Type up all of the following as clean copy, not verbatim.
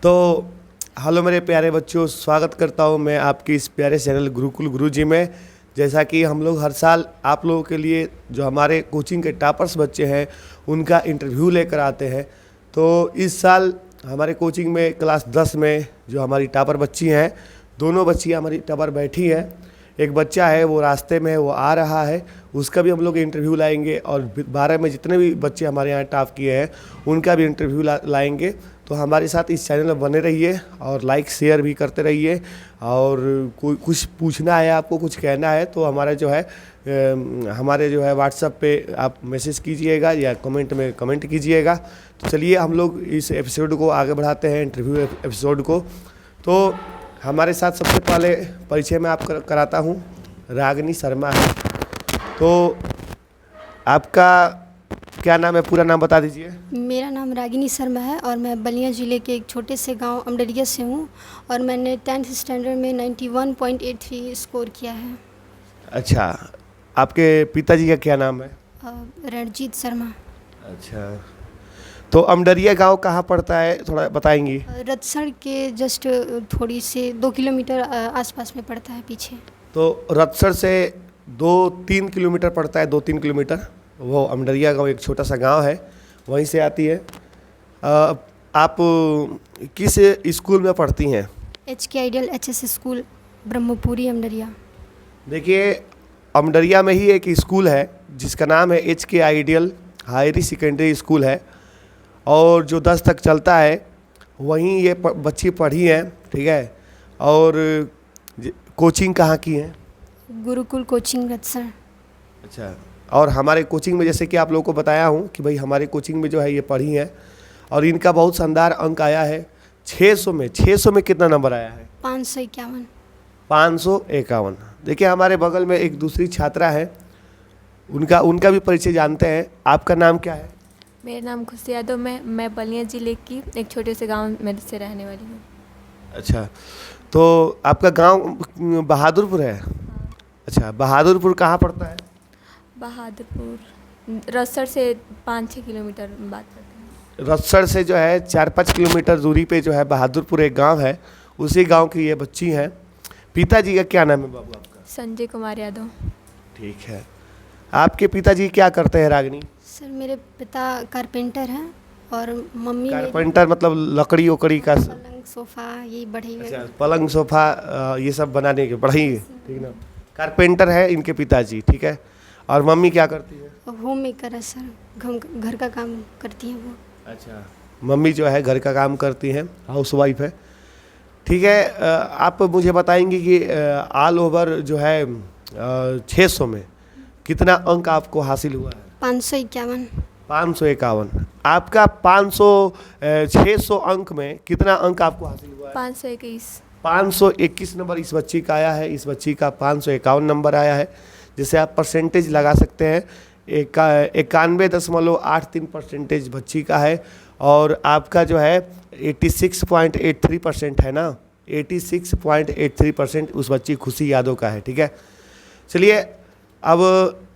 तो हेलो मेरे प्यारे बच्चों, स्वागत करता हूँ मैं आपके इस प्यारे चैनल गुरुकुल गुरुजी में। जैसा कि हम लोग हर साल आप लोगों के लिए जो हमारे कोचिंग के टॉपर्स बच्चे हैं उनका इंटरव्यू लेकर आते हैं। तो इस साल हमारे कोचिंग में क्लास 10 में जो हमारी टॉपर बच्ची हैं, दोनों बच्चियाँ हमारी टॉपर बैठी हैं। एक बच्चा है वो रास्ते में है, वो आ रहा है, उसका भी हम लोग इंटरव्यू लाएंगे। और 12 में जितने भी बच्चे हमारे यहाँ टॉप किए हैं उनका भी इंटरव्यू लाएंगे। तो हमारे साथ इस चैनल में बने रहिए और लाइक शेयर भी करते रहिए। और कोई कुछ पूछना है, आपको कुछ कहना है तो हमारा जो है हमारे जो है व्हाट्सएप पे आप मैसेज कीजिएगा या कमेंट में कमेंट कीजिएगा। तो चलिए हम लोग इस एपिसोड को आगे बढ़ाते हैं, इंटरव्यू एपिसोड को। तो हमारे साथ सबसे पहले परिचय मैं आप कराता हूँ, रागिनी शर्मा है। तो आपका क्या नाम है, पूरा नाम बता दीजिए। मेरा नाम रागिनी शर्मा है और मैं बलिया ज़िले के एक छोटे से गांव अमडरिया से हूं और मैंने 10th स्टैंडर्ड में 91.83 स्कोर किया है। अच्छा, आपके पिताजी का क्या नाम है? रणजीत शर्मा। अच्छा, तो अमडरिया गांव कहाँ पड़ता है, थोड़ा बताएंगी? रतसर के जस्ट थोड़ी से 2 किलोमीटर आसपास में पड़ता है पीछे। तो रतसर से 2-3 किलोमीटर पड़ता है, 2-3 किलोमीटर। वो अमडरिया गांव एक छोटा सा गांव है, वहीं से आती है। आप किस स्कूल में पढ़ती हैं? HK ideal HS school Brahmpuri Amdariya. देखिए, अमडरिया में ही एक स्कूल है जिसका नाम है HK ideal higher secondary school है, और जो 10 तक चलता है वहीं ये बच्ची पढ़ी हैं, ठीक है। और कोचिंग कहाँ की है? गुरुकुल कोचिंग रतसर। अच्छा, और हमारे कोचिंग में जैसे कि आप लोगों को बताया हूँ कि भाई हमारे कोचिंग में जो है ये पढ़ी हैं और इनका बहुत शानदार अंक आया है 600 में। 600 में कितना नंबर आया है? 551। 551। देखिए, हमारे बगल में एक दूसरी छात्रा है, उनका भी परिचय जानते हैं। आपका नाम क्या है? मेरा नाम खुशी यादव। मैं बलिया ज़िले की एक छोटे से गांव में से रहने वाली हूँ। अच्छा, तो आपका गांव बहादुरपुर है? अच्छा, बहादुरपुर कहाँ पड़ता है? बहादुरपुर रतसर से 5-6 किलोमीटर बात करते हैं। रतसर से जो है 4-5 किलोमीटर दूरी पे जो है बहादुरपुर एक गांव है, उसी गांव की ये बच्ची हैं। पिताजी का क्या नाम है बाबू आपका? संजय कुमार यादव। ठीक है। आपके पिताजी क्या करते हैं रागिनी? सर, मेरे पिता कारपेंटर हैं और मम्मी कारपेंटर मतलब लकड़ी उकड़ी का? पलंग सोफ़ा ये बढ़ई। अच्छा, पलंग सोफा ये सब बनाने के बढ़ई, ठीक ना। कारपेंटर है इनके पिताजी, ठीक है। और मम्मी क्या करती है? होम मेकर है सर, घर का काम करती हैं वो। अच्छा, मम्मी जो है घर का काम करती हैं, हाउस वाइफ है, ठीक है। आप मुझे बताएंगे कि ऑल ओवर जो है 600 में कितना अंक आपको हासिल हुआ है? 551। 551। आपका 600 अंक में कितना अंक आपको हासिल हुआ है? 521। 521 नंबर इस बच्ची का आया है। इस बच्ची का 551 नंबर आया है, जिसे आप परसेंटेज लगा सकते हैं। 91.83% बच्ची का है। और आपका जो है 86.83% है ना, 86.83% उस बच्ची खुशी यादव का है, ठीक है। चलिए, अब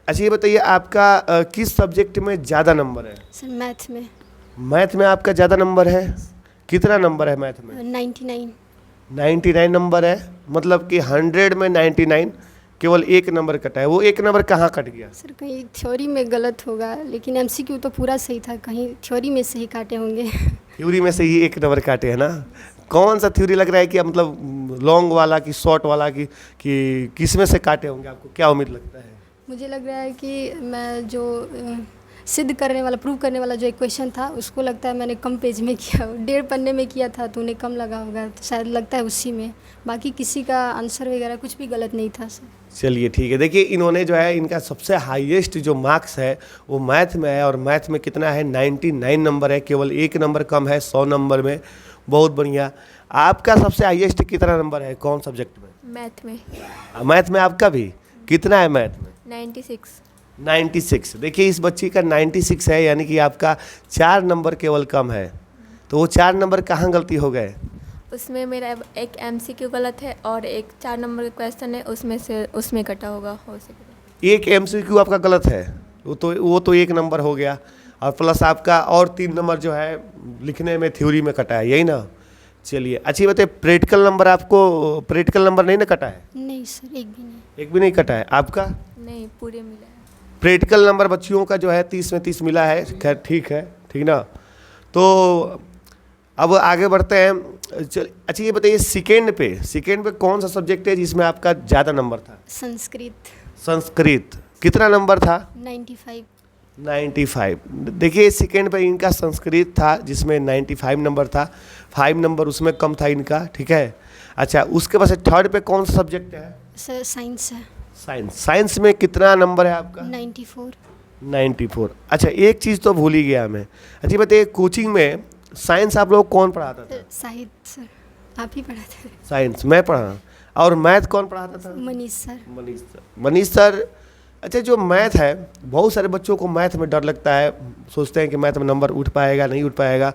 अच्छा ये बताइए, आपका किस सब्जेक्ट में ज़्यादा नंबर है? सर, मैथ में। मैथ में आपका ज़्यादा नंबर है? कितना नंबर है मैथ में? 99। 99 नंबर है, मतलब कि 100 में 99, केवल एक नंबर कटा है। वो एक नंबर कहाँ कट गया? सर, कहीं थ्योरी में गलत होगा, लेकिन MCQ तो पूरा सही था, कहीं थ्योरी में सही काटे होंगे। थ्योरी में से ही एक नंबर काटे है ना। कौन सा थ्योरी लग रहा है कि मतलब लॉन्ग वाला कि शॉर्ट वाला कि किस में से काटे होंगे? आपको क्या उम्मीद लगता है? मुझे लग रहा है कि मैं जो सिद्ध करने वाला, प्रूव करने वाला जो एक क्वेश्चन था, उसको लगता है मैंने कम पेज में किया, 1.5 पन्ने में किया था, तो उन्हें कम लगा होगा, तो शायद लगता है उसी में। बाकी किसी का आंसर वगैरह कुछ भी गलत नहीं था सर। चलिए ठीक है। देखिए, इन्होंने जो है इनका सबसे हाईएस्ट जो मार्क्स है वो मैथ में है, और मैथ में कितना है? 99 नंबर है, केवल एक नंबर कम है 100 नंबर में। बहुत बढ़िया। आपका सबसे हाईएस्ट कितना नंबर है, कौन सब्जेक्ट में? मैथ में। मैथ में आपका भी कितना है? मैथ में 96। 96। देखिए, इस बच्ची का 96 है, यानी कि आपका 4 नंबर केवल कम है। तो वो 4 नंबर कहाँ गलती हो गए? उसमें मेरा एक MCQ गलत है और एक 4 नंबर का क्वेश्चन है, उसमें कटा होगा हो सके। एक MCQ आपका गलत है, वो तो 1 नंबर हो गया, और प्लस आपका और 3 नंबर जो है लिखने में थ्योरी में कटा है, यही ना। चलिए अच्छी बात है। प्रैक्टिकल नंबर आपको प्रैक्टिकल नंबर नहीं ना कटा है? नहीं सर, एक भी नहीं। एक भी नहीं कटा है आपका? नहीं, पूरे मिला है। प्रैक्टिकल नंबर बच्चियों का जो है 30 में 30 मिला है। खैर ठीक है, ठीक ना। तो अब आगे बढ़ते हैं। चल अच्छा ये बताइए, सेकेंड पे कौन सा सब्जेक्ट है जिसमें आपका ज़्यादा नंबर था? संस्कृत। संस्कृत। कितना नंबर था? 95। 95। देखिए सेकेंड पे इनका संस्कृत था जिसमें 95 नंबर था। 5 नंबर उसमें कम था इनका, ठीक है। अच्छा उसके बाद थर्ड पे कौन सा सब्जेक्ट है? सर साइंस है। साइंस में कितना नंबर है आपका? 94। 94। अच्छा एक चीज़ तो भूल ही गया मैं। अच्छा बताइए, कोचिंग में साइंस आप लोग कौन पढ़ाता था? साहित्य सर, आप ही पढ़ाते थे। साइंस मैं पढ़ा। और मैथ कौन पढ़ाता था? मनीष सर। मनीष सर। अच्छा जो मैथ है, बहुत सारे बच्चों को मैथ में डर लगता है, सोचते हैं कि मैथ में नंबर उठ पाएगा नहीं उठ पाएगा,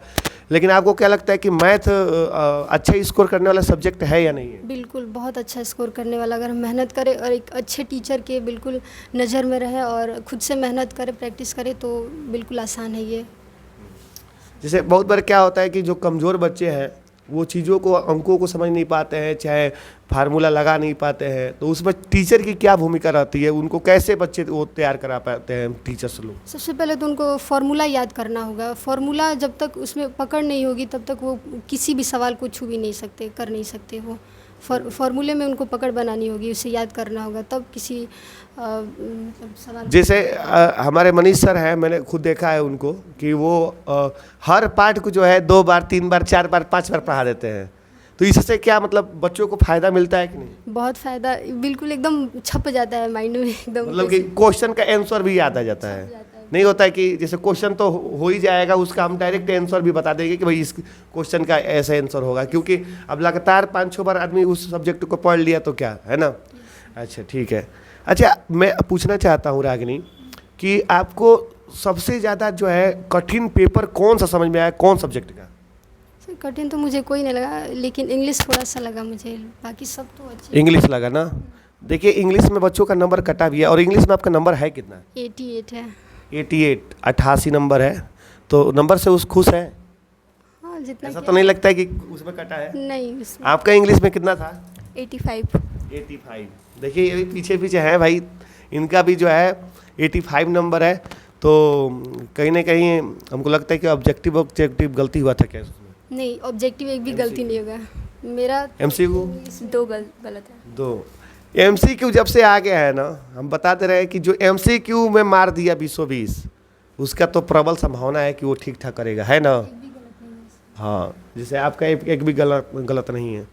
लेकिन आपको क्या लगता है कि मैथ अच्छा स्कोर करने वाला सब्जेक्ट है या नहीं है? बिल्कुल बहुत अच्छा स्कोर करने वाला, अगर हम मेहनत करें और एक अच्छे टीचर के बिल्कुल नज़र में रहे और खुद से मेहनत करें, प्रैक्टिस करें तो बिल्कुल आसान है ये। जैसे बहुत बार क्या होता है कि जो कमज़ोर बच्चे हैं वो चीज़ों को, अंकों को समझ नहीं पाते हैं, चाहे फार्मूला लगा नहीं पाते हैं, तो उसमें टीचर की क्या भूमिका रहती है? उनको कैसे बच्चे वो तैयार करा पाते हैं टीचर्स लोग? सबसे पहले तो उनको फार्मूला याद करना होगा। फार्मूला जब तक उसमें पकड़ नहीं होगी तब तक वो किसी भी सवाल को छू भी नहीं सकते, कर नहीं सकते। वो फार्मूले में उनको पकड़ बनानी होगी, उसे याद करना होगा, तब किसी सवाल। जैसे हमारे मनीष सर हैं, मैंने खुद देखा है उनको कि वो हर पार्ट को जो है 2 बार 3 बार 4 बार 5 बार पढ़ा देते हैं। तो इससे क्या मतलब बच्चों को फायदा मिलता है कि नहीं? बहुत फ़ायदा, बिल्कुल एकदम छप जाता है माइंड में एकदम। मतलब कि क्वेश्चन का आंसर भी याद आ जाता है। नहीं होता है कि जैसे क्वेश्चन तो हो ही जाएगा, उसका हम डायरेक्ट आंसर भी बता देंगे कि भाई इस क्वेश्चन का ऐसा आंसर होगा, क्योंकि अब लगातार 5-6 बार आदमी उस सब्जेक्ट को पढ़ लिया तो क्या है ना। अच्छा ठीक है। अच्छा मैं पूछना चाहता हूँ रागिनी कि आपको सबसे ज़्यादा जो है कठिन पेपर कौन सा समझ में आया, कौन सब्जेक्ट का? सर कठिन तो मुझे कोई नहीं लगा, लेकिन इंग्लिश थोड़ा सा लगा मुझे, बाकी सब तो अच्छे। इंग्लिश लगा ना। देखिए इंग्लिश में बच्चों का नंबर कटा भी है, और इंग्लिश में आपका नंबर है कितना? 88 है। 88 नंबर है। तो नंबर से उस खुश है? हाँ जितना ऐसा तो नहीं लगता है कि उसमें कटा है? नहीं उसमें। आपका इंग्लिश में कितना था? 85। 85। देखिए ये भी पीछे पीछे है भाई, इनका भी जो है 85 नंबर है। तो कहीं ना कहीं हमको लगता है कि ऑब्जेक्टिव गलती हुआ था क्या उसमें? नहीं, ऑब्जेक्टिव एक भी गलती नहीं होगा मेरा। MCQ 2 गलत है। 2। MCQ जब से आ गया है ना, हम बताते रहे कि जो MCQ में मार दिया 20/20, उसका तो प्रबल संभावना है कि वो ठीक ठाक करेगा, है ना। हाँ जैसे आपका एक भी गलत नहीं है।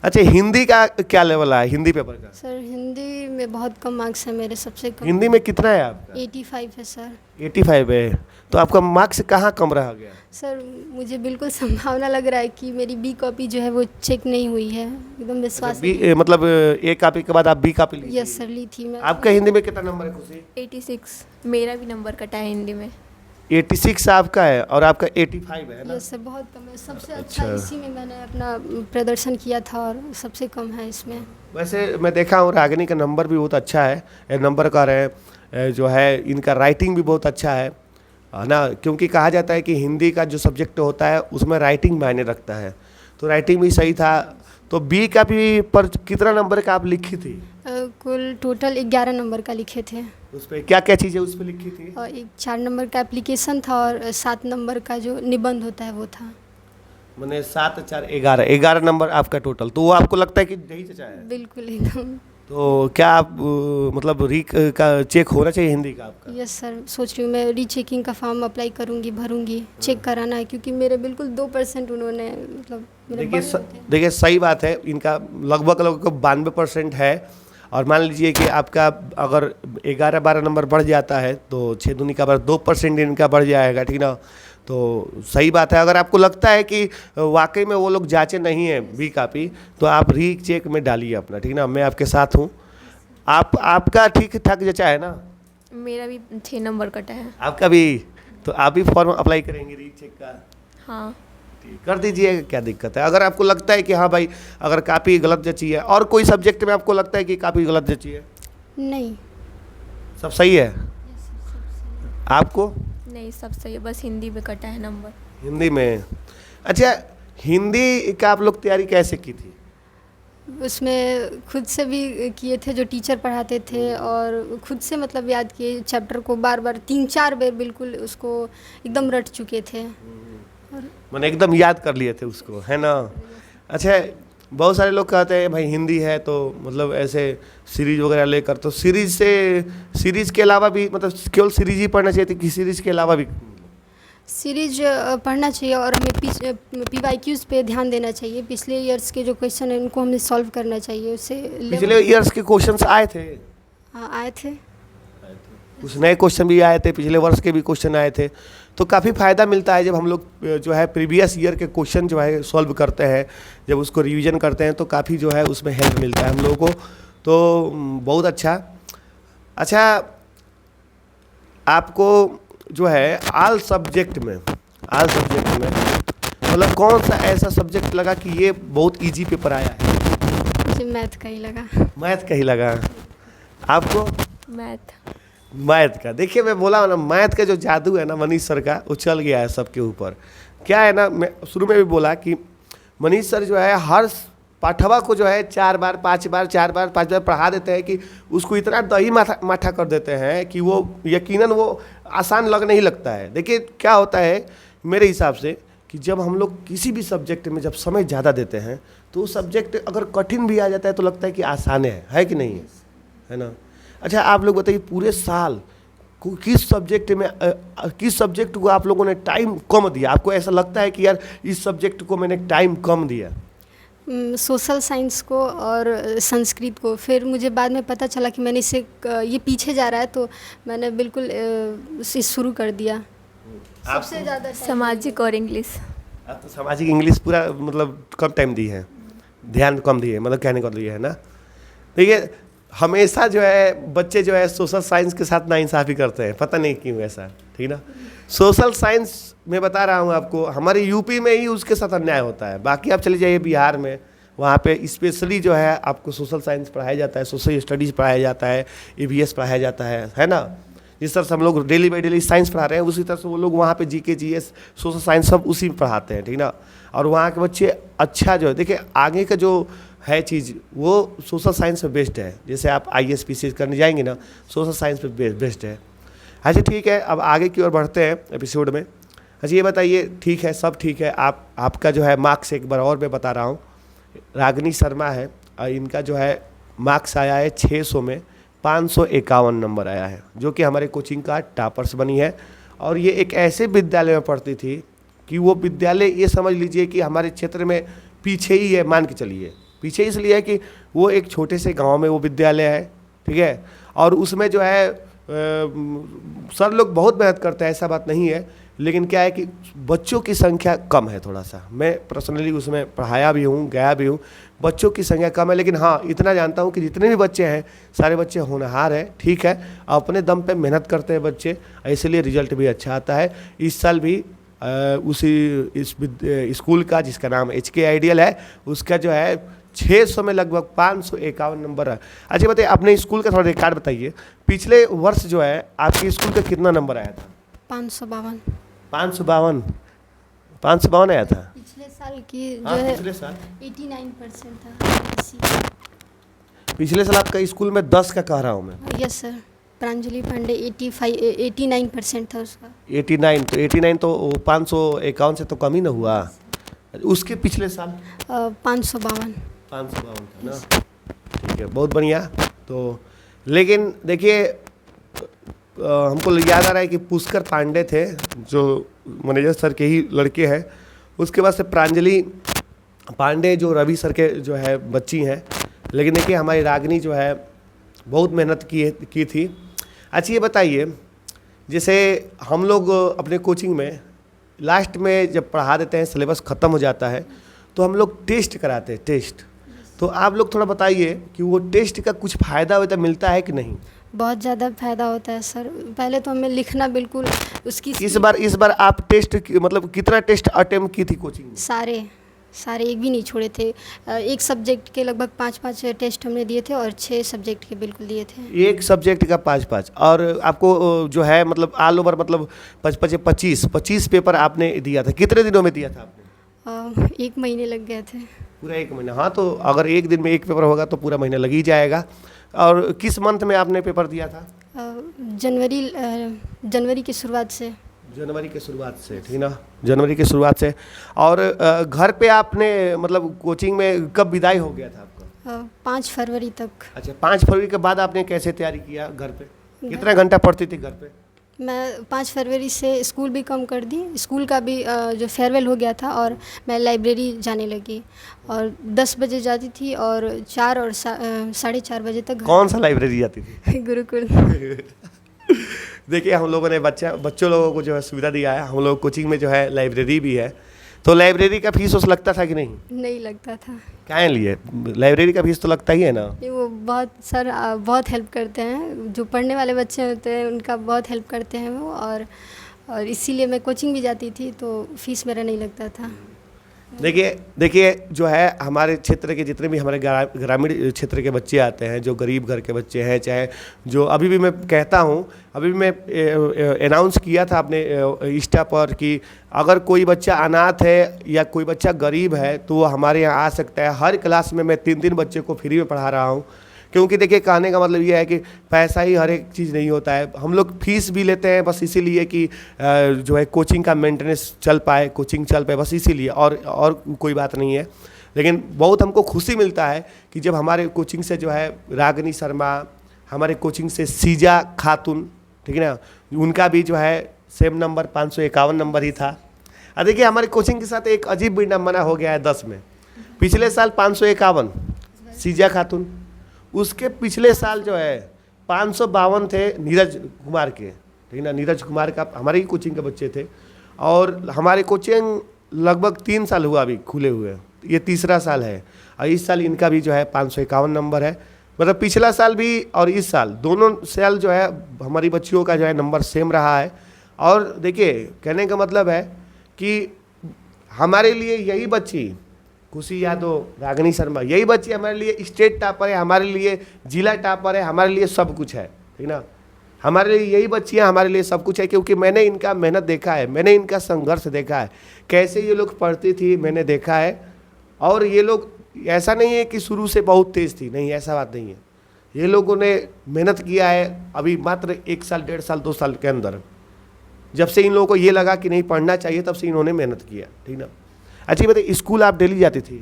अच्छा हिंदी का क्या लेवल है, हिंदी पेपर का? सर हिंदी में बहुत कम मार्क्स है मेरे, सबसे कम। हिंदी में कितना है आपका? 85 है सर। 85 है। तो आपका मार्क्स कहाँ कम रह गया? सर मुझे बिल्कुल संभावना लग रहा है कि मेरी बी कॉपी जो है वो चेक नहीं हुई है, एकदम विश्वास। बी मतलब A कॉपी के बाद आप B कॉपी ली? यस सर, ली थी मैं। आपका हिंदी में कितना नंबर है खुशी? 86। मेरा भी नंबर कटा है हिंदी में। 86 आपका है और आपका 85 है ना। यस सर, बहुत कम है। सबसे अच्छा इसी में मैंने अपना प्रदर्शन किया था और सबसे कम है इसमें। वैसे मैं देखा हूँ रागिनी का नंबर भी बहुत अच्छा है, नंबर का रहे जो है, इनका राइटिंग भी बहुत अच्छा है ना, क्योंकि कहा जाता है कि हिंदी का जो सब्जेक्ट होता है उसमें राइटिंग मायने रखता है, तो राइटिंग भी सही था। तो B का भी पर कितना नंबर का आप लिखी थी? कुल टोटल 11 नंबर का लिखे थे। उस पर क्या क्या चीज़ें उस पर लिखी थी? और एक 4 नंबर का एप्लीकेशन था और 7 नंबर का जो निबंध होता है वो था। मैंने 7 4 11 नंबर आपका टोटल। तो वो आपको लगता है कि यही चचा है? बिल्कुल एकदम। तो क्या आप मतलब का चेक होना चाहिए हिंदी का आपका? यस सर, सोच रही हूँ मैं रीचेकिंग का फॉर्म अप्लाई करूँगी, भरूँगी, चेक कराना है, क्योंकि मेरे बिल्कुल 2% उन्होंने मतलब मेरे देखिए सही बात है, इनका लगभग 92% है। और मान लीजिए कि आपका अगर 11-12 नंबर बढ़ जाता है तो 6 दूनी का 2% इनका बढ़ जाएगा, ठीक ना। तो सही बात है। अगर आपको लगता है कि वाकई में वो लोग जांचे नहीं है B कॉपी, तो आप री चेक में डालिए अपना, ठीक ना। मैं आपके साथ हूँ। आपका ठीक ठाक जचा है ना? मेरा भी 6 नंबर कटा है। आपका भी? तो आप भी फॉर्म अप्लाई करेंगे री चेक का? हाँ कर दीजिए, क्या दिक्कत है। अगर आपको लगता है कि हाँ भाई अगर काफ़ी गलत जची है, और कोई सब्जेक्ट में आपको लगता है कि काफ़ी गलत जची है? नहीं, सब सही है आपको? नहीं, सब सही है, बस हिंदी में कटा है नंबर। हिंदी में? अच्छा हिंदी का आप लोग तैयारी कैसे की थी? उसमें खुद से भी किए थे, जो टीचर पढ़ाते थे, और खुद से मतलब याद किए चैप्टर को बार बार 3-4 बार, बिल्कुल उसको एकदम रट चुके थे। मैंने एकदम याद कर लिए थे उसको, है ना? अच्छा, बहुत सारे लोग कहते हैं भाई हिंदी है तो मतलब ऐसे सीरीज वगैरह लेकर, तो सीरीज के अलावा भी मतलब केवल सीरीज ही पढ़ना चाहिए थी कि सीरीज के अलावा भी? सीरीज पढ़ना चाहिए, और हमें PYQs पे ध्यान देना चाहिए। पिछले ईयर्स के जो क्वेश्चन हैं उनको हमें सॉल्व करना चाहिए, उससे पिछले ईयर्स के क्वेश्चंस आए थे? हाँ, आए थे। कुछ नए क्वेश्चन भी आए थे, पिछले वर्ष के भी क्वेश्चन आए थे। तो काफ़ी फ़ायदा मिलता है जब हम लोग जो है प्रीवियस ईयर के क्वेश्चन जो है सॉल्व करते हैं, जब उसको रिवीजन करते हैं तो काफ़ी जो है उसमें हेल्प मिलता है हम लोगों को। तो बहुत अच्छा आपको जो है आल सब्जेक्ट में मतलब कौन सा ऐसा सब्जेक्ट लगा कि ये बहुत इजी पेपर आया है? मुझे मैथ का ही लगा। मैथ का ही लगा आपको? मैथ का देखिए, मैं बोला ना, मैथ का जो जादू है ना मनीष सर का, वो चल गया है सबके ऊपर। क्या है ना, मैं शुरू में भी बोला कि मनीष सर जो है हर पाठवा को जो है 4 बार 5 बार पढ़ा देते हैं कि उसको इतना दही माठा कर देते हैं कि वो यकीनन वो आसान लगने ही लगता है। देखिए क्या होता है मेरे हिसाब से कि जब हम लोग किसी भी सब्जेक्ट में जब समय ज़्यादा देते हैं तो वो सब्जेक्ट अगर कठिन भी आ जाता है तो लगता है कि आसान है कि नहीं है ना? अच्छा, आप लोग बताइए पूरे साल किस सब्जेक्ट को आप लोगों ने टाइम कम दिया? आपको ऐसा लगता है कि यार इस सब्जेक्ट को मैंने टाइम कम दिया? सोशल साइंस को और संस्कृत को। फिर मुझे बाद में पता चला कि मैंने इसे ये पीछे जा रहा है, तो मैंने बिल्कुल इसे शुरू कर दिया। सबसे ज़्यादा सामाजिक और इंग्लिश। आप तो सामाजिक इंग्लिश पूरा मतलब कम टाइम दी है, ध्यान कम दिए, मतलब कहने को दिए है ना? देखिए हमेशा जो है बच्चे जो है सोशल साइंस के साथ नाइंसाफ़ी करते हैं, पता नहीं क्यों ऐसा, ठीक ना? सोशल साइंस मैं बता रहा हूँ आपको, हमारे यूपी में ही उसके साथ अन्याय होता है। बाकी आप चले जाइए बिहार में, वहाँ पे स्पेशली जो है आपको सोशल साइंस पढ़ाया जाता है, सोशल स्टडीज़ पढ़ाया जाता है, EVS पढ़ाया जाता है ना? जिस तरह से हम लोग डेली बाई डेली साइंस पढ़ा रहे हैं, उसी तरह से वो लोग वहाँ पे GK GS सोशल साइंस सब उसी में पढ़ाते हैं, ठीक ना? और वहाँ के बच्चे अच्छा जो है, देखिए आगे का जो है चीज़ वो सोशल साइंस में बेस्ट है। जैसे आप IAS PCS करने जाएंगे ना, सोशल साइंस पे बेस्ट है। अच्छा ठीक है, अब आगे की ओर बढ़ते हैं एपिसोड में। अच्छा ये बताइए, ठीक है सब ठीक है, आपका जो है मार्क्स एक बार और मैं बता रहा हूँ, रागिनी शर्मा है और इनका जो है मार्क्स आया है 600 में 551 नंबर आया है, जो कि हमारे कोचिंग का टॉपर्स बनी है। और ये एक ऐसे विद्यालय में पढ़ती थी कि वो विद्यालय ये समझ लीजिए कि हमारे क्षेत्र में पीछे ही है, मान के चलिए पीछे इसलिए है कि वो एक छोटे से गांव में वो विद्यालय है, ठीक है? और उसमें जो है सर लोग बहुत मेहनत करते हैं, ऐसा बात नहीं है, लेकिन क्या है कि बच्चों की संख्या कम है थोड़ा सा। मैं पर्सनली उसमें पढ़ाया भी हूँ, गया भी हूँ, बच्चों की संख्या कम है, लेकिन हाँ इतना जानता हूँ कि जितने भी बच्चे हैं सारे बच्चे होनहार हैं, ठीक है? अपने दम पे मेहनत करते हैं बच्चे, इसलिए रिजल्ट भी अच्छा आता है। इस साल भी इस स्कूल का जिसका नाम HK आइडियल है, उसका जो है 600 में लगभग 551 नंबर है। अच्छा बताइए, अपने स्कूल का थोड़ा रिकॉर्ड बताइए, पिछले वर्ष जो है आपके स्कूल का कितना नंबर आया था? 552। 552 आया था। पिछले साल की जो है पिछले साल 89% था। पिछले साल आपका स्कूल में 10 का कह रहा हूँ मैं। यस सर, प्रांजलि पांडे 89% था उसका। 89 तो 551 से तो कम ही ना हुआ। उसके पिछले साल 552 था ना? ठीक है, बहुत बढ़िया। तो लेकिन देखिए हमको याद आ रहा है कि पुष्कर पांडे थे जो मैनेजर सर के ही लड़के हैं, उसके बाद से प्रांजलि पांडे जो रवि सर के जो है बच्ची हैं। लेकिन देखिए हमारी रागिनी जो है बहुत मेहनत की थी। अच्छा ये बताइए, जैसे हम लोग अपने कोचिंग में लास्ट में जब पढ़ा देते हैं, सिलेबस ख़त्म हो जाता है, तो हम लोग टेस्ट कराते हैं, टेस्ट। तो आप लोग थोड़ा बताइए कि वो टेस्ट का कुछ फ़ायदा मिलता है कि नहीं? बहुत ज़्यादा फायदा होता है सर। पहले तो हमें लिखना बिल्कुल उसकी इस बार आप टेस्ट मतलब कितना टेस्ट अटेम्प्ट की थी कोचिंग में? सारे एक भी नहीं छोड़े थे। एक सब्जेक्ट के लगभग 5-5 टेस्ट हमने दिए थे और 6 सब्जेक्ट के बिल्कुल दिए थे। एक सब्जेक्ट का 5-5, और आपको जो है मतलब ऑल ओवर मतलब 25 पेपर आपने दिया था। कितने दिनों में दिया था आपने? 1 महीने लग गए थे। पूरा 1 महीना? हाँ, तो अगर एक दिन में एक पेपर होगा तो पूरा महीना लग ही जाएगा। और किस मंथ में आपने पेपर दिया था? जनवरी की शुरुआत से। जनवरी के शुरुआत से, ठीक ना, जनवरी के शुरुआत से। और घर पे आपने मतलब कोचिंग में कब विदाई हो गया था आपका? 5 फरवरी तक। अच्छा, 5 फरवरी के बाद आपने कैसे तैयारी किया घर पे? कितना घंटा पढ़ती थी घर पे? मैं 5 फरवरी से स्कूल भी कम कर दी, स्कूल का भी जो फेयरवेल हो गया था, और मैं लाइब्रेरी जाने लगी और 10 बजे जाती थी और 4 और 4:30 बजे तक कौन सा लाइब्रेरी जाती थी? गुरुकुल। देखिए, हम लोगों ने बच्चों लोगों को जो है सुविधा दिया है। हम लोग कोचिंग में जो है लाइब्रेरी भी है, तो लाइब्रेरी का फीस उस लगता था कि नहीं? नहीं लगता था। क्या लिए? लाइब्रेरी का फीस तो लगता ही है ना। ये वो बहुत सर बहुत हेल्प करते हैं, जो पढ़ने वाले बच्चे होते हैं उनका बहुत हेल्प करते हैं वो, और इसीलिए मैं कोचिंग भी जाती थी तो फीस मेरा नहीं लगता था। देखिए जो है हमारे क्षेत्र के जितने भी हमारे ग्रामीण क्षेत्र के बच्चे आते हैं, जो गरीब घर के बच्चे हैं, चाहे जो अभी भी मैं कहता हूँ, अभी भी मैं अनाउंस किया था अपने इंस्टा पर कि अगर कोई बच्चा अनाथ है या कोई बच्चा गरीब है तो वो हमारे यहाँ आ सकता है। हर क्लास में मैं 3 बच्चे को फ्री में पढ़ा रहा हूँ, क्योंकि देखिए कहने का मतलब ये है कि पैसा ही हर एक चीज़ नहीं होता है। हम लोग फीस भी लेते हैं बस इसीलिए कि जो है कोचिंग का मेंटेनेंस चल पाए, कोचिंग चल पाए, बस इसीलिए, और कोई बात नहीं है। लेकिन बहुत हमको खुशी मिलता है कि जब हमारे कोचिंग से जो है रागिनी शर्मा, हमारे कोचिंग से सीजा खातून, ठीक है ना, उनका भी जो है सेम नंबर 551 नंबर ही था। और देखिए हमारे कोचिंग के साथ एक अजीब विडंबना हो गया है 10 में। पिछले साल 551 सीजा खातून, उसके पिछले साल जो है 552 थे नीरज कुमार के, ठीक ना, नीरज कुमार का हमारे ही कोचिंग के बच्चे थे। और हमारे कोचिंग लगभग 3 साल हुआ अभी खुले हुए, ये 3रा साल है। और इस साल इनका भी जो है 551 नंबर है। मतलब पिछला साल भी और इस साल दोनों साल जो है हमारी बच्चियों का जो है नंबर सेम रहा है। और देखिए कहने का मतलब है कि हमारे लिए यही बच्ची खुशी यादव, रागिनी शर्मा, यही बच्ची हमारे लिए स्टेट टॉपर है, हमारे लिए जिला टॉपर है, हमारे लिए सब कुछ है, ठीक ना। हमारे लिए यही बच्चियाँ हमारे लिए सब कुछ है, क्योंकि मैंने इनका मेहनत देखा है, मैंने इनका संघर्ष देखा है, कैसे ये लोग पढ़ती थी मैंने देखा है। और ये लोग ऐसा नहीं है कि शुरू से बहुत तेज़ थी, नहीं, ऐसा बात नहीं है। ये लोगों ने मेहनत किया है अभी मात्र 1 साल, 1.5 साल, 2 साल के अंदर। जब से इन लोगों को ये लगा कि नहीं पढ़ना चाहिए तब से इन्होंने मेहनत किया, ठीक ना। अच्छा बताइए, स्कूल आप डेली जाती थी?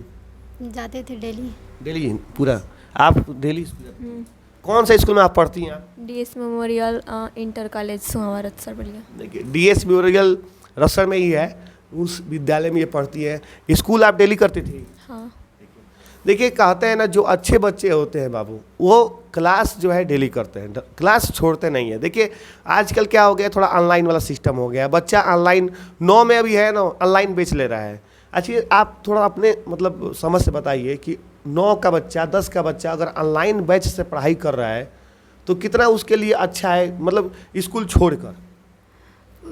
जाते थे डेली। डेली पूरा आप डेली स्कूल? कौन सा स्कूल में आप पढ़ती हैं आप? DS memorial inter college Suhawa Ratsar Ballia. देखिए DS मेमोरियल रसर में ही है, उस विद्यालय में ये पढ़ती है। स्कूल आप डेली करती थी? हाँ। देखिए कहते हैं ना, जो अच्छे बच्चे होते हैं बाबू, वो क्लास जो है डेली करते हैं, क्लास छोड़ते नहीं है। देखिए आजकल क्या हो गया, थोड़ा ऑनलाइन वाला सिस्टम हो गया, बच्चा ऑनलाइन 9 में अभी है ना, ऑनलाइन बेच ले रहा है। अच्छा आप थोड़ा अपने मतलब समझ से बताइए कि 9 का बच्चा, 10 का बच्चा अगर ऑनलाइन बैच से पढ़ाई कर रहा है तो कितना उसके लिए अच्छा है, मतलब स्कूल छोड़कर।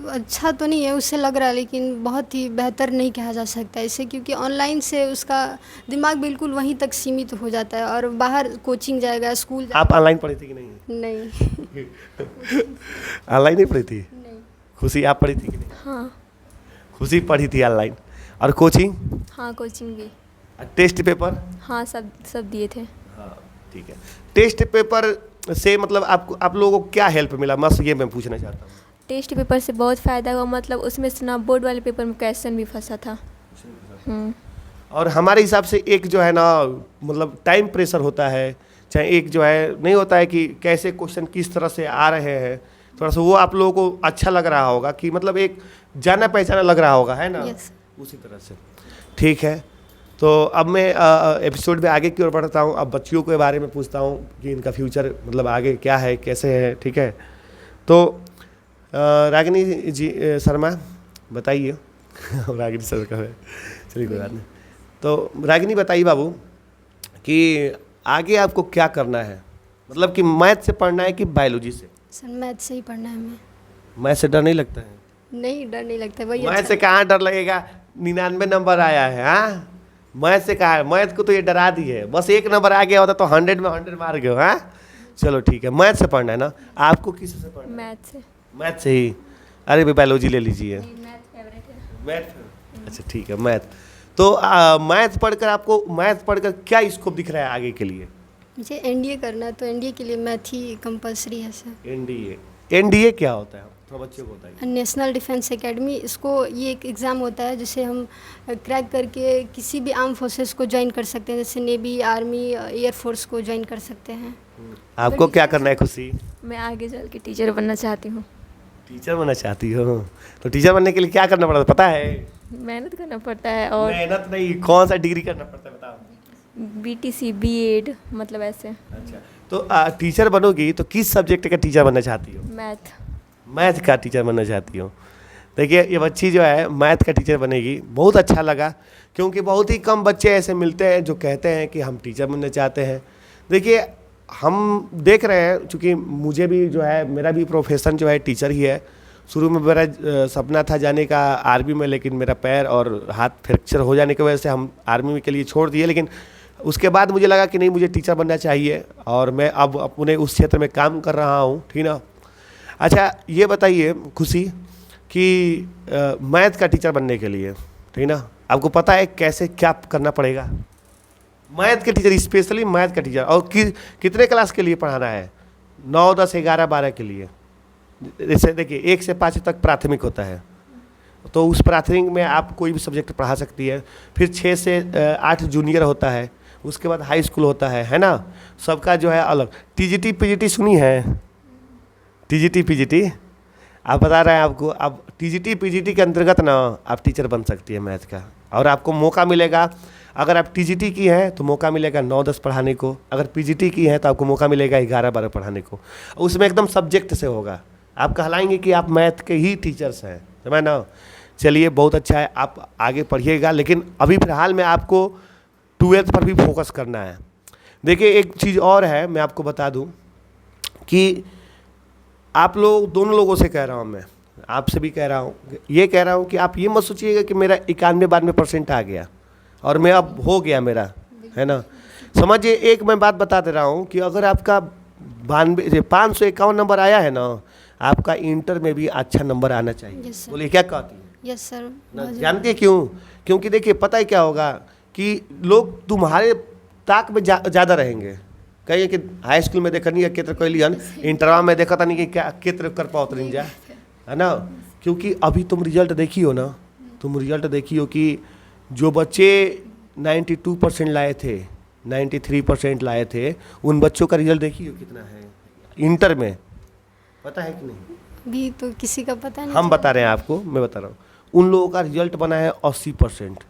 अच्छा तो नहीं है उससे लग रहा है, लेकिन बहुत ही बेहतर नहीं कहा जा सकता इसे, क्योंकि ऑनलाइन से उसका दिमाग बिल्कुल वहीं तक सीमित हो जाता है और बाहर कोचिंग जाएगा, स्कूल जाएगा। आप ऑनलाइन पढ़ी थी कि नहीं? नहीं। ऑनलाइन नहीं पढ़ी थी? नहीं। खुशी आप पढ़ी थी कि नहीं? हाँ। खुशी पढ़ी थी ऑनलाइन। और कोचिंग? हाँ, कोचिंग भी। Test paper? हाँ, सब दिए थे। हाँ ठीक है। टेस्ट पेपर से मतलब आप लोगों को क्या हेल्प मिला, बस ये मैं पूछना चाहता हूँ। टेस्ट पेपर से बहुत फ़ायदा हुआ, मतलब उसमें से ना बोर्ड वाले पेपर में क्वेश्चन भी फंसा था। और हमारे हिसाब से एक जो है ना, मतलब टाइम प्रेशर होता है, चाहे एक जो है नहीं होता है कि कैसे क्वेश्चन किस तरह से आ रहे हैं, थोड़ा सा वो आप लोगों को अच्छा लग रहा होगा कि मतलब एक जाना पहचाना लग रहा होगा, है ना? Yes. उसी तरह से ठीक है। तो अब मैं एपिसोड में आगे की ओर बढ़ता हूँ। अब बच्चियों के बारे में पूछता हूँ कि इनका फ्यूचर मतलब आगे क्या है, कैसे है, ठीक है। तो रागिनी जी शर्मा बताइए। रागिनी सर का है, चलिए कोई बात नहीं। तो रागिनी बताइए बाबू कि आगे आपको क्या करना है, मतलब कि मैथ से पढ़ना है कि बायोलॉजी से? सर मैथ से ही पढ़ना है हमें। मैथ से डर नहीं लगता है? नहीं, डर नहीं लगता, वही मैथ अच्छा से कहाँ डर लगेगा, 99 नंबर आया है। हाँ मैथ से कहा है, मैथ को तो ये डरा दी है, बस 1 नंबर आ गया होता तो 100 में 100 मार गए। हाँ चलो ठीक है, मैथ से पढ़ना है ना। आपको किस से पढ़ना है? मैथ से। मैथ से ही? अरे भाई बायोलॉजी ले लीजिए। मैथ फेवरेट है। मैथ? अच्छा ठीक है, मैथ। तो मैथ पढ़कर आपको मैथ पढ़कर क्या स्कोप दिख रहा है आगे के लिए? मुझे एनडीए करना है, तो एनडीए के लिए मैथ ही कंपलसरी है सर। एनडीए, एनडीए क्या होता है थोड़ा बच्चों को बताइए। नेशनल डिफेंस एकेडमी, इसको ये एक एग्ज़ाम होता है जिसे हम क्रैक करके किसी भी आर्म फोर्सेस को ज्वाइन कर सकते हैं, जैसे नेवी, आर्मी, एयरफोर्स को ज्वाइन कर सकते हैं। आपको क्या करना है खुशी? मैं आगे चल के टीचर बनना चाहती हूँ। टीचर बनना चाहती हो? तो टीचर बनने के लिए क्या करना पड़ता है पता है? मेहनत करना पड़ता है और मेहनत नहीं, कौन सा डिग्री करना पड़ता है बताओ? बीटीसी, बीएड, मतलब ऐसे। अच्छा, तो टीचर बनोगी तो किस सब्जेक्ट का टीचर बनना चाहती हो? मैथ। मैथ का टीचर बनना चाहती हो? देखिए ये बच्ची जो है मैथ का टीचर बनेगी, बहुत अच्छा लगा, क्योंकि बहुत ही कम बच्चे ऐसे मिलते हैं जो कहते हैं कि हम टीचर बनना चाहते हैं। देखिए हम देख रहे हैं, चूँकि मुझे भी जो है मेरा भी प्रोफेशन जो है टीचर ही है। शुरू में मेरा सपना था जाने का आर्मी में, लेकिन मेरा पैर और हाथ फ्रैक्चर हो जाने की वजह से हम आर्मी के लिए छोड़ दिए। लेकिन उसके बाद मुझे लगा कि नहीं, मुझे टीचर बनना चाहिए और मैं अब अपने उस क्षेत्र में काम कर रहा हूँ, ठीक ना। अच्छा ये बताइए खुशी कि मैथ का टीचर बनने के लिए, ठीक ना, आपको पता है कैसे क्या करना पड़ेगा? मैथ के टीचर, स्पेशली मैथ का टीचर, और कितने क्लास के लिए पढ़ाना है? 9, 10, 11, 12 के लिए। जैसे देखिए 1 से 5 तक प्राथमिक होता है, तो उस प्राथमिक में आप कोई भी सब्जेक्ट पढ़ा सकती है। फिर 6 से 8 जूनियर होता है, उसके बाद हाई स्कूल होता है ना। सबका जो है अलग। टीजीटी पीजीटी सुनी है? टीजीटी पीजीटी आप बता रहे हैं आपको। अब टीजीटी पीजीटी के अंतर्गत ना आप टीचर बन सकती है मैथ का, और आपको मौका मिलेगा। अगर आप टीजीटी की हैं तो मौका मिलेगा 9-10 पढ़ाने को, अगर पीजीटी की हैं तो आपको मौका मिलेगा 11-12 पढ़ाने को। उसमें एकदम सब्जेक्ट से होगा, आप कहलाएंगे कि आप मैथ के ही टीचर्स हैं, समझ ना। चलिए बहुत अच्छा है, आप आगे पढ़िएगा, लेकिन अभी फ़िलहाल में आपको 12th पर भी फोकस करना है। देखिए एक चीज़ और है, मैं आपको बता दूं कि आप लोग, दोनों लोगों से कह रहा हूं, मैं आपसे भी कह रहा हूं, ये कह रहा हूं कि आप ये मत सोचिएगा कि मेरा 91-92% आ गया और मैं अब हो गया मेरा, है ना। समझिए एक मैं बात बता दे रहा हूं कि अगर आपका 551 नंबर आया है ना, आपका इंटर में भी अच्छा नंबर आना चाहिए। Yes, sir. बोलिए क्या कहती है? Yes sir. ना जानते हैं क्यों? क्योंकि देखिए पता है क्या होगा कि लोग तुम्हारे ताक में ज़्यादा रहेंगे। कहिए कि हाई स्कूल में देखा नहीं केत्र कैलियन, इंटरवा में देखा था नहीं कि क्या केत्र कर पाओ तो जा, है ना। क्योंकि अभी तुम रिजल्ट देखी हो ना, तुम रिजल्ट देखी हो कि जो बच्चे 92% लाए थे, 93% लाए थे, उन बच्चों का रिजल्ट देखी हो कितना है इंटर में, पता है कि नहीं? अभी तो किसी का पता नहीं। हम बता रहे हैं आपको, मैं बता रहा हूँ। उन लोगों का रिजल्ट बना है 80%,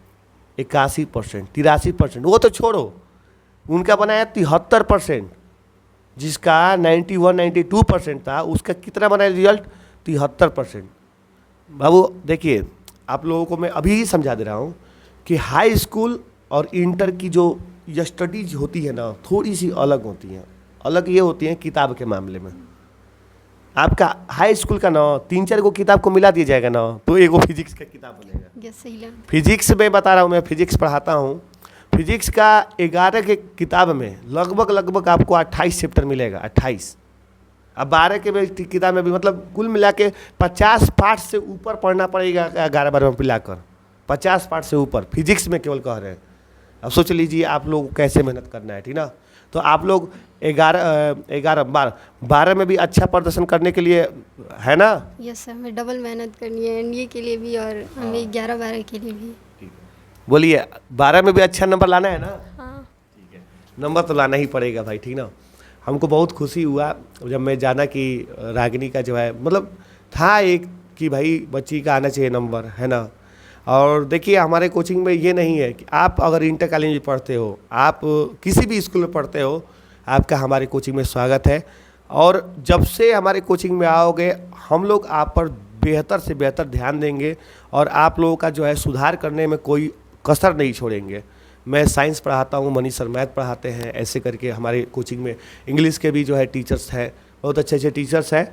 81%, 83%, वो तो छोड़ो, उनका बना है 73%। जिसका 91-92% था, उसका कितना बना है रिजल्ट? 73%। बाबू देखिए, आप लोगों को मैं अभी ही समझा दे रहा हूँ कि हाई स्कूल और इंटर की जो स्टडीज होती है ना, थोड़ी सी अलग होती हैं। अलग ये होती हैं किताब के मामले में। आपका हाई स्कूल का ना 3-4 को किताब को मिला दिया जाएगा ना, तो एगो फिजिक्स का किताब बनेगा। यस सही लगा। फिजिक्स में बता रहा हूँ, मैं फिजिक्स पढ़ाता हूँ। फिजिक्स का 11 के किताब में लगभग आपको 28 चैप्टर मिलेगा, 28। अब 12 के किताब में भी मतलब कुल मिला के 50 पार्ट से ऊपर पढ़ना पड़ेगा 11-12 में मिलाकर, 50 पार्ट से ऊपर फिजिक्स में केवल कह रहे हैं। अब सोच लीजिए आप लोग कैसे मेहनत करना है, ठीक ना। तो आप लोग 12 में भी अच्छा प्रदर्शन करने के लिए, है ना। यस सर, हमें डबल मेहनत करनी है एनडीए के लिए भी और हमें 11-12 के लिए भी। बोलिए 12 में भी अच्छा नंबर लाना है ना। हाँ। ठीक है, नंबर तो लाना ही पड़ेगा भाई, ठीक ना। हमको बहुत खुशी हुआ जब मैं जाना कि रागिनी का जो है मतलब था एक कि भाई बच्ची का आना चाहिए नंबर, है ना। और देखिए हमारे कोचिंग में ये नहीं है कि आप अगर इंटर कॉलेज में पढ़ते हो, आप किसी भी स्कूल में पढ़ते हो, आपका हमारे कोचिंग में स्वागत है। और जब से हमारे कोचिंग में आओगे, हम लोग आप पर बेहतर से बेहतर ध्यान देंगे और आप लोगों का जो है सुधार करने में कोई कसर नहीं छोड़ेंगे। मैं साइंस पढ़ाता हूँ, मनीष सर मैथ पढ़ाते हैं, ऐसे करके हमारे कोचिंग में इंग्लिश के भी जो है टीचर्स हैं, बहुत अच्छे अच्छे टीचर्स हैं।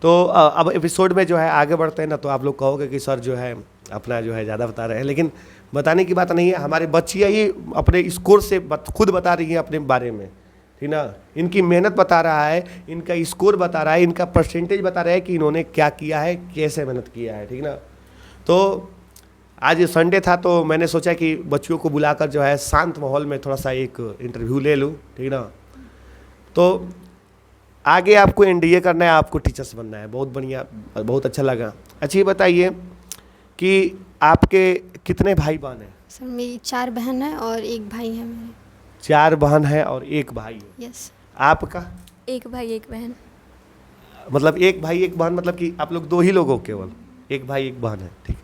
तो अब एपिसोड में जो है आगे बढ़ते हैं ना, तो आप लोग कहोगे कि सर जो है अपना जो है ज़्यादा बता रहे हैं, लेकिन बताने की बात नहीं है। हमारे बच्चियाँ ही अपने स्कोर से खुद बता रही हैं अपने बारे में, ठीक ना। इनकी मेहनत बता रहा है, इनका स्कोर बता रहा है, इनका परसेंटेज बता रहा है कि इन्होंने क्या किया है, कैसे मेहनत किया है, ठीक ना। तो आज संडे था तो मैंने सोचा कि बच्चों को बुलाकर जो है शांत माहौल में थोड़ा सा एक इंटरव्यू ले लूँ, ठीक ना। तो आगे आपको एनडीए करना है, आपको टीचर्स बनना है, बहुत बढ़िया, बहुत अच्छा लगा। अच्छा ये बताइए कि आपके कितने भाई बहन हैं? सर मेरी 4 बहन है और 1 भाई है मेरे। 4 बहन है और 1 भाई है। यस। आपका? एक भाई एक बहन। मतलब 1 भाई 1 बहन, मतलब कि आप लोग 2 ही लोग हो केवल? 1 भाई 1 बहन है, ठीक है।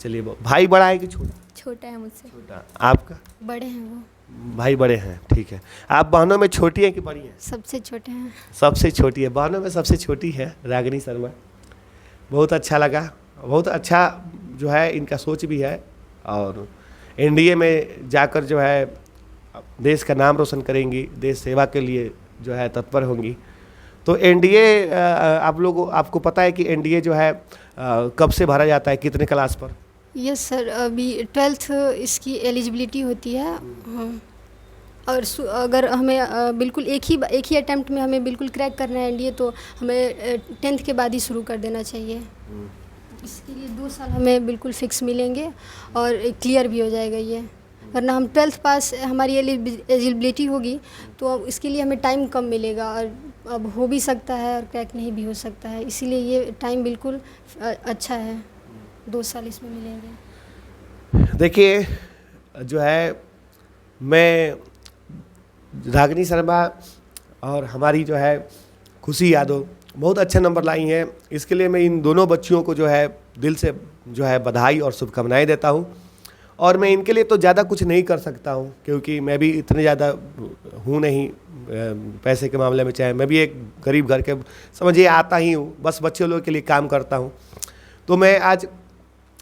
चलिए, भाई बड़ा है कि छोटा? छोटा है मुझसे। छोटा। आपका? बड़े हैं वो। भाई बड़े हैं, ठीक है। आप बहनों में छोटी हैं कि बड़ी हैं? सबसे छोटे हैं। सबसे छोटी है, बहनों में सबसे छोटी है रागिनी शर्मा। बहुत अच्छा लगा, बहुत अच्छा जो है इनका सोच भी है, और एनडीए में जाकर जो है देश का नाम रोशन करेंगी, देश सेवा के लिए जो है तत्पर होंगी। तो एनडीए आपको पता है कि एनडीए जो है कब से भरा जाता है, कितने क्लास पर? यस सर, अभी 12th इसकी एलिजिबिलिटी होती है। हाँ। और अगर हमें बिल्कुल एक ही अटेम्प्ट में हमें बिल्कुल क्रैक करना है एनडीए, तो हमें 10th के बाद ही शुरू कर देना चाहिए। इसके लिए 2 साल हमें बिल्कुल फिक्स मिलेंगे और क्लियर भी हो जाएगा ये। वरना हम 12th पास हमारी एलिजिबिलिटी होगी तो इसके लिए हमें टाइम कम मिलेगा, और अब हो भी सकता है और क्रैक नहीं भी हो सकता है। इसीलिए ये टाइम बिल्कुल अच्छा है, 2 साल इसमें मिलेंगे। देखिए जो है, मैं रागिनी शर्मा और हमारी जो है खुशी यादव बहुत अच्छे नंबर लाई हैं। इसके लिए मैं इन दोनों बच्चियों को जो है दिल से जो है बधाई और शुभकामनाएं देता हूं। और मैं इनके लिए तो ज़्यादा कुछ नहीं कर सकता हूं, क्योंकि मैं भी इतने ज़्यादा हूं नहीं पैसे के मामले में। चाहे मैं भी एक गरीब घर के समझिए आता ही हूं, बस बच्चे लोगों के लिए काम करता हूं। तो मैं आज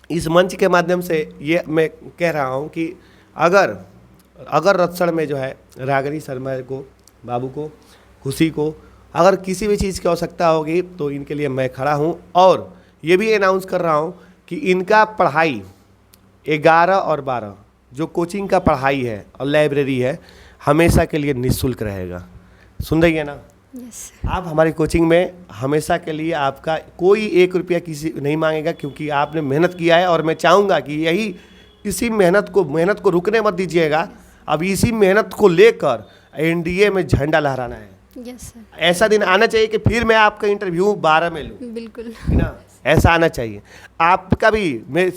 इस मंच के माध्यम से ये मैं कह रहा हूं कि अगर रत्सड़ में जो है रागिनी शर्मा को, बाबू को, खुशी को अगर किसी भी चीज़ की आवश्यकता होगी तो इनके लिए मैं खड़ा हूं। और ये भी अनाउंस कर रहा हूं कि इनका पढ़ाई 11 और 12 जो कोचिंग का पढ़ाई है और लाइब्रेरी है, हमेशा के लिए निःशुल्क रहेगा। सुन रही है ना? यस। आप हमारी कोचिंग में हमेशा के लिए आपका कोई 1 रुपया किसी नहीं मांगेगा, क्योंकि आपने मेहनत किया है। और मैं चाहूँगा कि इसी मेहनत को रुकने मत दीजिएगा। अब इसी मेहनत को लेकर एनडीए में झंडा लहराना है। Yes sir. ऐसा दिन आना चाहिए कि फिर मैं आपका इंटरव्यू 12 में लूँ, बिल्कुल ना? ऐसा आना चाहिए आपका भी, मैं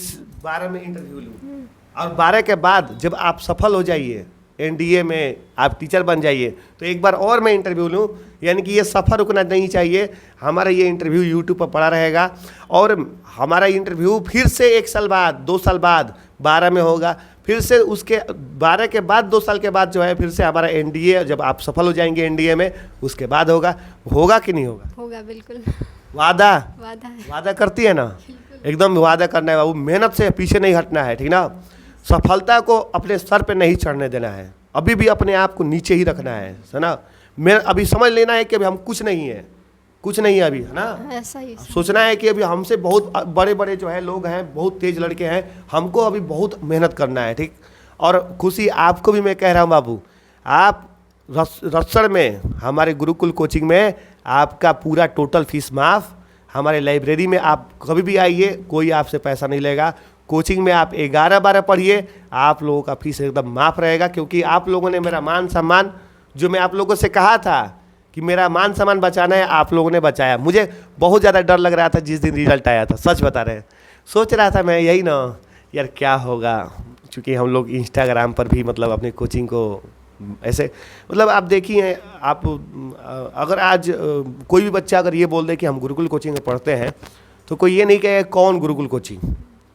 12 में इंटरव्यू लूँ, और 12 के बाद जब आप सफल हो जाइए, एनडीए में आप टीचर बन जाइए, तो एक बार और मैं इंटरव्यू लूँ। यानी कि ये सफ़र रुकना नहीं चाहिए। हमारा ये इंटरव्यू यूट्यूब पर पड़ा रहेगा, और हमारा इंटरव्यू फिर से 1 साल बाद, 2 साल बाद 12 में होगा। फिर से उसके 12 के बाद 2 साल के बाद जो है फिर से हमारा एनडीए, जब आप सफल हो जाएंगे एनडीए में, उसके बाद होगा कि नहीं होगा? होगा बिल्कुल। वादा है। वादा करती है ना? एकदम वादा करना है बाबू, मेहनत से पीछे नहीं हटना है, ठीक ना? सफलता को अपने सर पे नहीं चढ़ने देना है, अभी भी अपने आप को नीचे ही रखना है ना? मैं अभी समझ लेना है कि अभी हम कुछ नहीं है अभी, है ना? ऐसा ही सोचना है कि अभी हमसे बहुत बड़े बड़े जो है लोग हैं, बहुत तेज लड़के हैं, हमको अभी बहुत मेहनत करना है, ठीक। और खुशी आपको भी मैं कह रहा हूँ बाबू, आप रत्सड़ में हमारे गुरुकुल कोचिंग में आपका पूरा टोटल फीस माफ़। हमारे लाइब्रेरी में आप कभी भी आइए, कोई आपसे पैसा नहीं लेगा। कोचिंग में आप 11-12 पढ़िए, आप लोगों का फीस एकदम माफ़ रहेगा, क्योंकि आप लोगों ने मेरा मान सम्मान, जो मैं आप लोगों से कहा था कि मेरा मान सम्मान बचाना है, आप लोगों ने बचाया। मुझे बहुत ज़्यादा डर लग रहा था जिस दिन रिजल्ट आया था, सच बता रहे हैं। सोच रहा था मैं यही ना यार क्या होगा, क्योंकि हम लोग इंस्टाग्राम पर भी मतलब अपनी कोचिंग को ऐसे मतलब आप देखिए, आप अगर आज कोई भी बच्चा अगर ये बोल दे कि हम गुरुकुल कोचिंग में पढ़ते हैं, तो कोई ये नहीं कहेगा कौन गुरुकुल कोचिंग,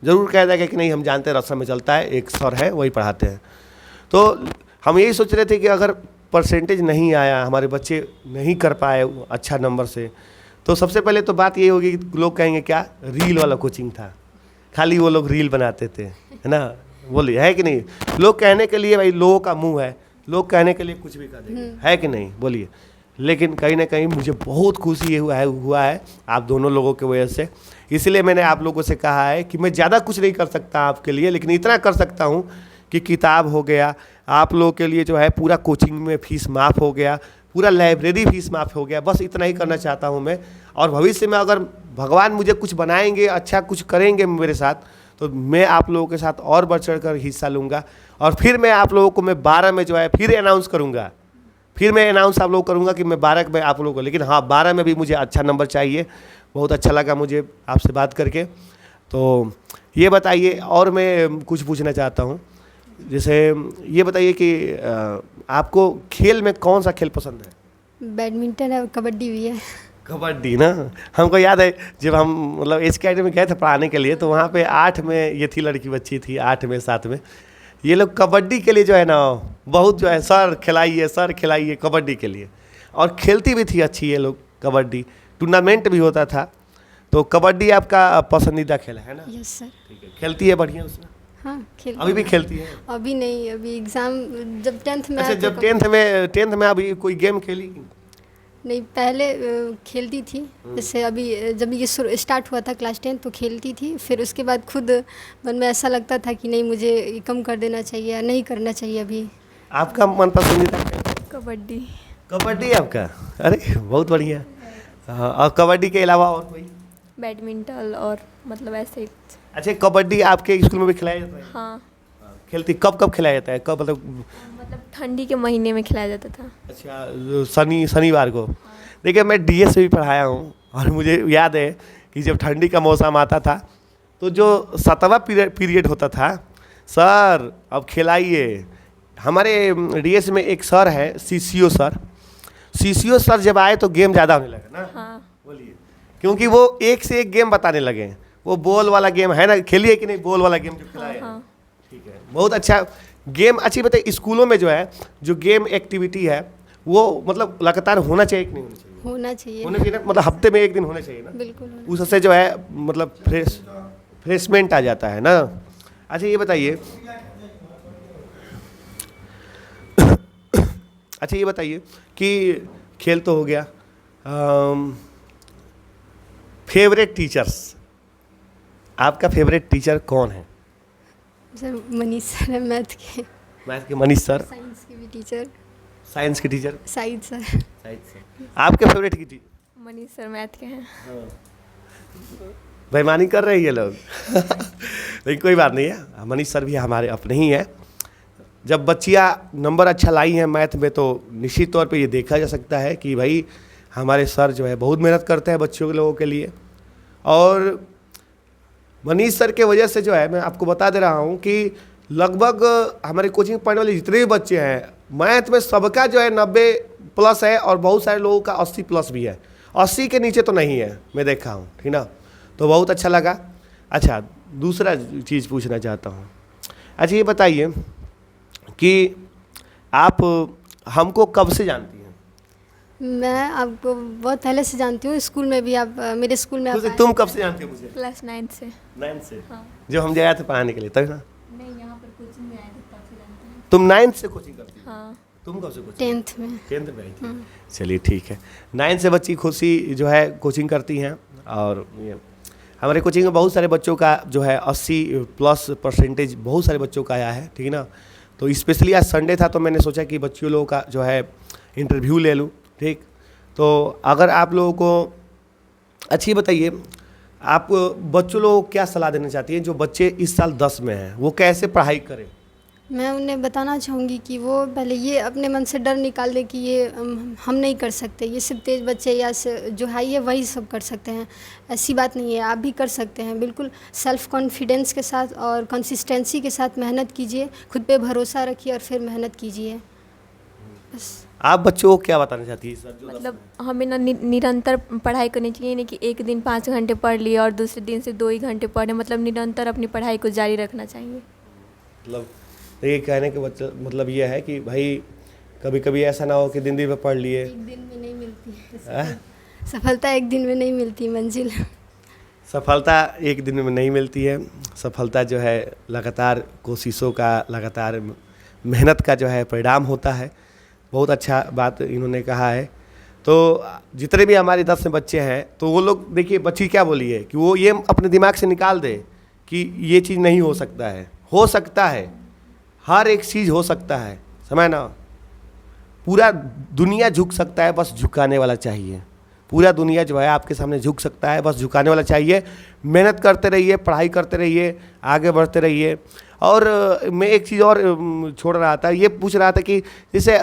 ज़रूर कह देगा कि नहीं हम जानते हैं, रत्सड़ में चलता है, एक सर है वही पढ़ाते हैं। तो हम यही सोच रहे थे कि अगर परसेंटेज नहीं आया, हमारे बच्चे नहीं कर पाए अच्छा नंबर से, तो सबसे पहले तो बात ये होगी कि लोग कहेंगे क्या रील वाला कोचिंग था, खाली वो लोग रील बनाते थे, है ना? बोलिए है कि नहीं? लोग कहने के लिए भाई लोगों का मुंह है, लोग कहने के लिए कुछ भी कर देंगे, है कि नहीं? बोलिए। लेकिन कहीं ना कहीं मुझे बहुत खुशी हुआ है आप दोनों लोगों की वजह से। इसलिए मैंने आप लोगों से कहा है कि मैं ज़्यादा कुछ नहीं कर सकता आपके लिए, लेकिन इतना कर सकता हूँ कि किताब हो गया, आप लोगों के लिए जो है पूरा कोचिंग में फ़ीस माफ़ हो गया, पूरा लाइब्रेरी फीस माफ़ हो गया, बस इतना ही करना चाहता हूँ मैं। और भविष्य में अगर भगवान मुझे कुछ बनाएंगे, अच्छा कुछ करेंगे मेरे साथ, तो मैं आप लोगों के साथ और बढ़ चढ़ कर हिस्सा लूँगा, और फिर मैं आप लोगों को मैं 12 में जो है फिर अनाउंस करूँगा। फिर मैं अनाउंस आप लोग करूँगा कि मैं 12 में आप लोगों को, लेकिन हाँ 12 में भी मुझे अच्छा नंबर चाहिए। बहुत अच्छा लगा मुझे आपसे बात करके। तो ये बताइए, और मैं कुछ पूछना चाहता हूँ, जैसे ये बताइए कि आपको खेल में कौन सा खेल पसंद है? बैडमिंटन है और कबड्डी भी है। कबड्डी ना, हमको याद है जब हम मतलब एस के में गए थे पढ़ाने के लिए, तो वहाँ पे 8 में ये थी, लड़की बच्ची थी 8 में 7 में, ये लोग कबड्डी के लिए जो है ना बहुत जो है सर खिलाइए कबड्डी के लिए, और खेलती भी थी अच्छी ये लोग कबड्डी, टूर्नामेंट भी होता था। तो कबड्डी आपका पसंदीदा खेल है ना? Yes sir. ठीक है, खेलती है बढ़िया उसमें? हाँ खेल। अभी भी खेलती है? अभी नहीं, अभी एग्ज़ाम जब 10th में अच्छा, आया तो जब 10th में अभी कोई गेम खेली? नहीं, पहले खेलती थी। जैसे अभी जब ये स्टार्ट हुआ था क्लास 10 तो खेलती थी, फिर उसके बाद खुद मन में ऐसा लगता था कि नहीं मुझे ये कम कर देना चाहिए या नहीं करना चाहिए अभी। आपका मन पसंदीदा खेल? कबड्डी। कबड्डी आपका? अरे बहुत बढ़िया। हाँ, और कबड्डी के अलावा और कोई? बैडमिंटन और मतलब ऐसे। अच्छा, कबड्डी आपके स्कूल में भी खिलाया जाता है? हाँ, खेलती कब खिलाया जाता है, कब मतलब? ठंडी के महीने में खिलाया जाता था। अच्छा, शनिवार को। देखिए मैं डीएस से भी पढ़ाया हूँ, और मुझे याद है कि जब ठंडी का मौसम आता था तो जो 7वां पीरियड होता था, सर अब खिलाइए। हमारे डीएस में एक सर है सीसीओ सर जब आए तो गेम ज़्यादा होने लगा ना? हाँ। बोलिए। क्योंकि वो एक से एक गेम बताने लगे। वो बॉल वाला गेम है ना, खेलिए कि नहीं बॉल वाला गेम जो खिलाया? हाँ। ठीक है, बहुत अच्छा गेम। अच्छी बताइए, स्कूलों में जो है जो गेम एक्टिविटी है वो मतलब लगातार होना चाहिए कि नहीं होना चाहिए? होना चाहिए। होना चाहिए ना, मतलब हफ्ते में एक दिन होना चाहिए ना? बिल्कुल होना। उससे जो है मतलब फ्रेशमेंट आ जाता है ना। अच्छा ये बताइए कि खेल तो हो गया, फेवरेट टीचर्स, आपका फेवरेट टीचर कौन है? सर मनीष सर है, मैथ के मनीष सर। साइंस के भी टीचर। साइंस के टीचर? Science sir. आपके फेवरेट की टीचर? मनीष सर मैथ के हैं। बेईमानी कर रहे हैं ये लोग। लेकिन कोई बात नहीं है, मनीष सर भी हमारे अपने ही हैं। जब बच्चियाँ नंबर अच्छा लाई हैं मैथ में तो निश्चित तौर पे ये देखा जा सकता है कि भाई हमारे सर जो है बहुत मेहनत करते हैं बच्चों के लोगों के लिए। और मनीष सर के वजह से जो है मैं आपको बता दे रहा हूँ कि लगभग हमारे कोचिंग पढ़ने वाले जितने भी बच्चे हैं मैथ में सबका जो है 90+ है, और बहुत सारे लोगों का 80+ भी है। 80 के नीचे तो नहीं है, मैं देखा हूँ, ठीक ना? तो बहुत अच्छा लगा। अच्छा, दूसरा चीज़ पूछना चाहता हूँ। अच्छा ये बताइए कि आप हमको कब से जानती हैं? मैं आपको बहुत पहले से जानती हूँ, स्कूल में भी आप मेरे स्कूल में आप आए तुम कब से जानती हो मुझे? क्लास 9 से। 9 से? हाँ। जब हम गए थे पढ़ाने के लिए तब ना? नहीं, यहाँ पर कोचिंग में आए थे तब से जानते हैं। तुम 9 से कोचिंग करती हो? हाँ। तुम कब से कोचिंग? 10th में। 10th में आई थी। चलिए ठीक है। 9 से बच्ची खुशी जो है कोचिंग करती हैं, और ये हमारे कोचिंग में बहुत सारे बच्चों का जो है 80+ % बहुत सारे बच्चों का आया है, ठीक है ना? तो स्पेशली आज संडे था तो मैंने सोचा कि बच्चियों लोगों का जो है इंटरव्यू ले लूँ, ठीक? तो अगर आप लोगों को अच्छी बताइए, आप बच्चों लोगों को क्या सलाह देना चाहती हैं जो बच्चे इस साल 10 में हैं, वो कैसे पढ़ाई करें? मैं उन्हें बताना चाहूँगी कि वो पहले ये अपने मन से डर निकाल दे कि ये हम नहीं कर सकते, ये सिर्फ तेज़ बच्चे या जो हाई है वही सब कर सकते हैं। ऐसी बात नहीं है, आप भी कर सकते हैं। बिल्कुल सेल्फ़ कॉन्फिडेंस के साथ और कंसिस्टेंसी के साथ मेहनत कीजिए, खुद पे भरोसा रखिए और फिर मेहनत कीजिए, बस। आप बच्चों को क्या बताना चाहती हैं? मतलब हमें ना निरंतर पढ़ाई करनी चाहिए, नहीं कि एक दिन 5 घंटे पढ़ लिए और दूसरे दिन से 2 ही घंटे पढ़े। मतलब निरंतर अपनी पढ़ाई को जारी रखना चाहिए। मतलब ये कहने के मतलब ये है कि भाई कभी कभी ऐसा ना हो कि दिन में पढ़ लिए। एक दिन में नहीं मिलती है सफलता, एक दिन में नहीं मिलती मंजिल। सफलता एक दिन में नहीं मिलती है। सफलता जो है लगातार कोशिशों का, लगातार मेहनत का जो है परिणाम होता है। बहुत अच्छा बात इन्होंने कहा है। तो जितने भी हमारे 10 में बच्चे हैं तो वो लोग देखिए, बच्ची क्या बोली है कि वो ये अपने दिमाग से निकाल दे कि ये चीज़ नहीं हो सकता है। हो सकता है, हर एक चीज़ हो सकता है, समझ ना? पूरा दुनिया झुक सकता है, बस झुकाने वाला चाहिए। पूरा दुनिया जो है आपके सामने झुक सकता है, बस झुकाने वाला चाहिए। मेहनत करते रहिए, पढ़ाई करते रहिए, आगे बढ़ते रहिए। और मैं एक चीज़ और छोड़ रहा था, ये पूछ रहा था कि जैसे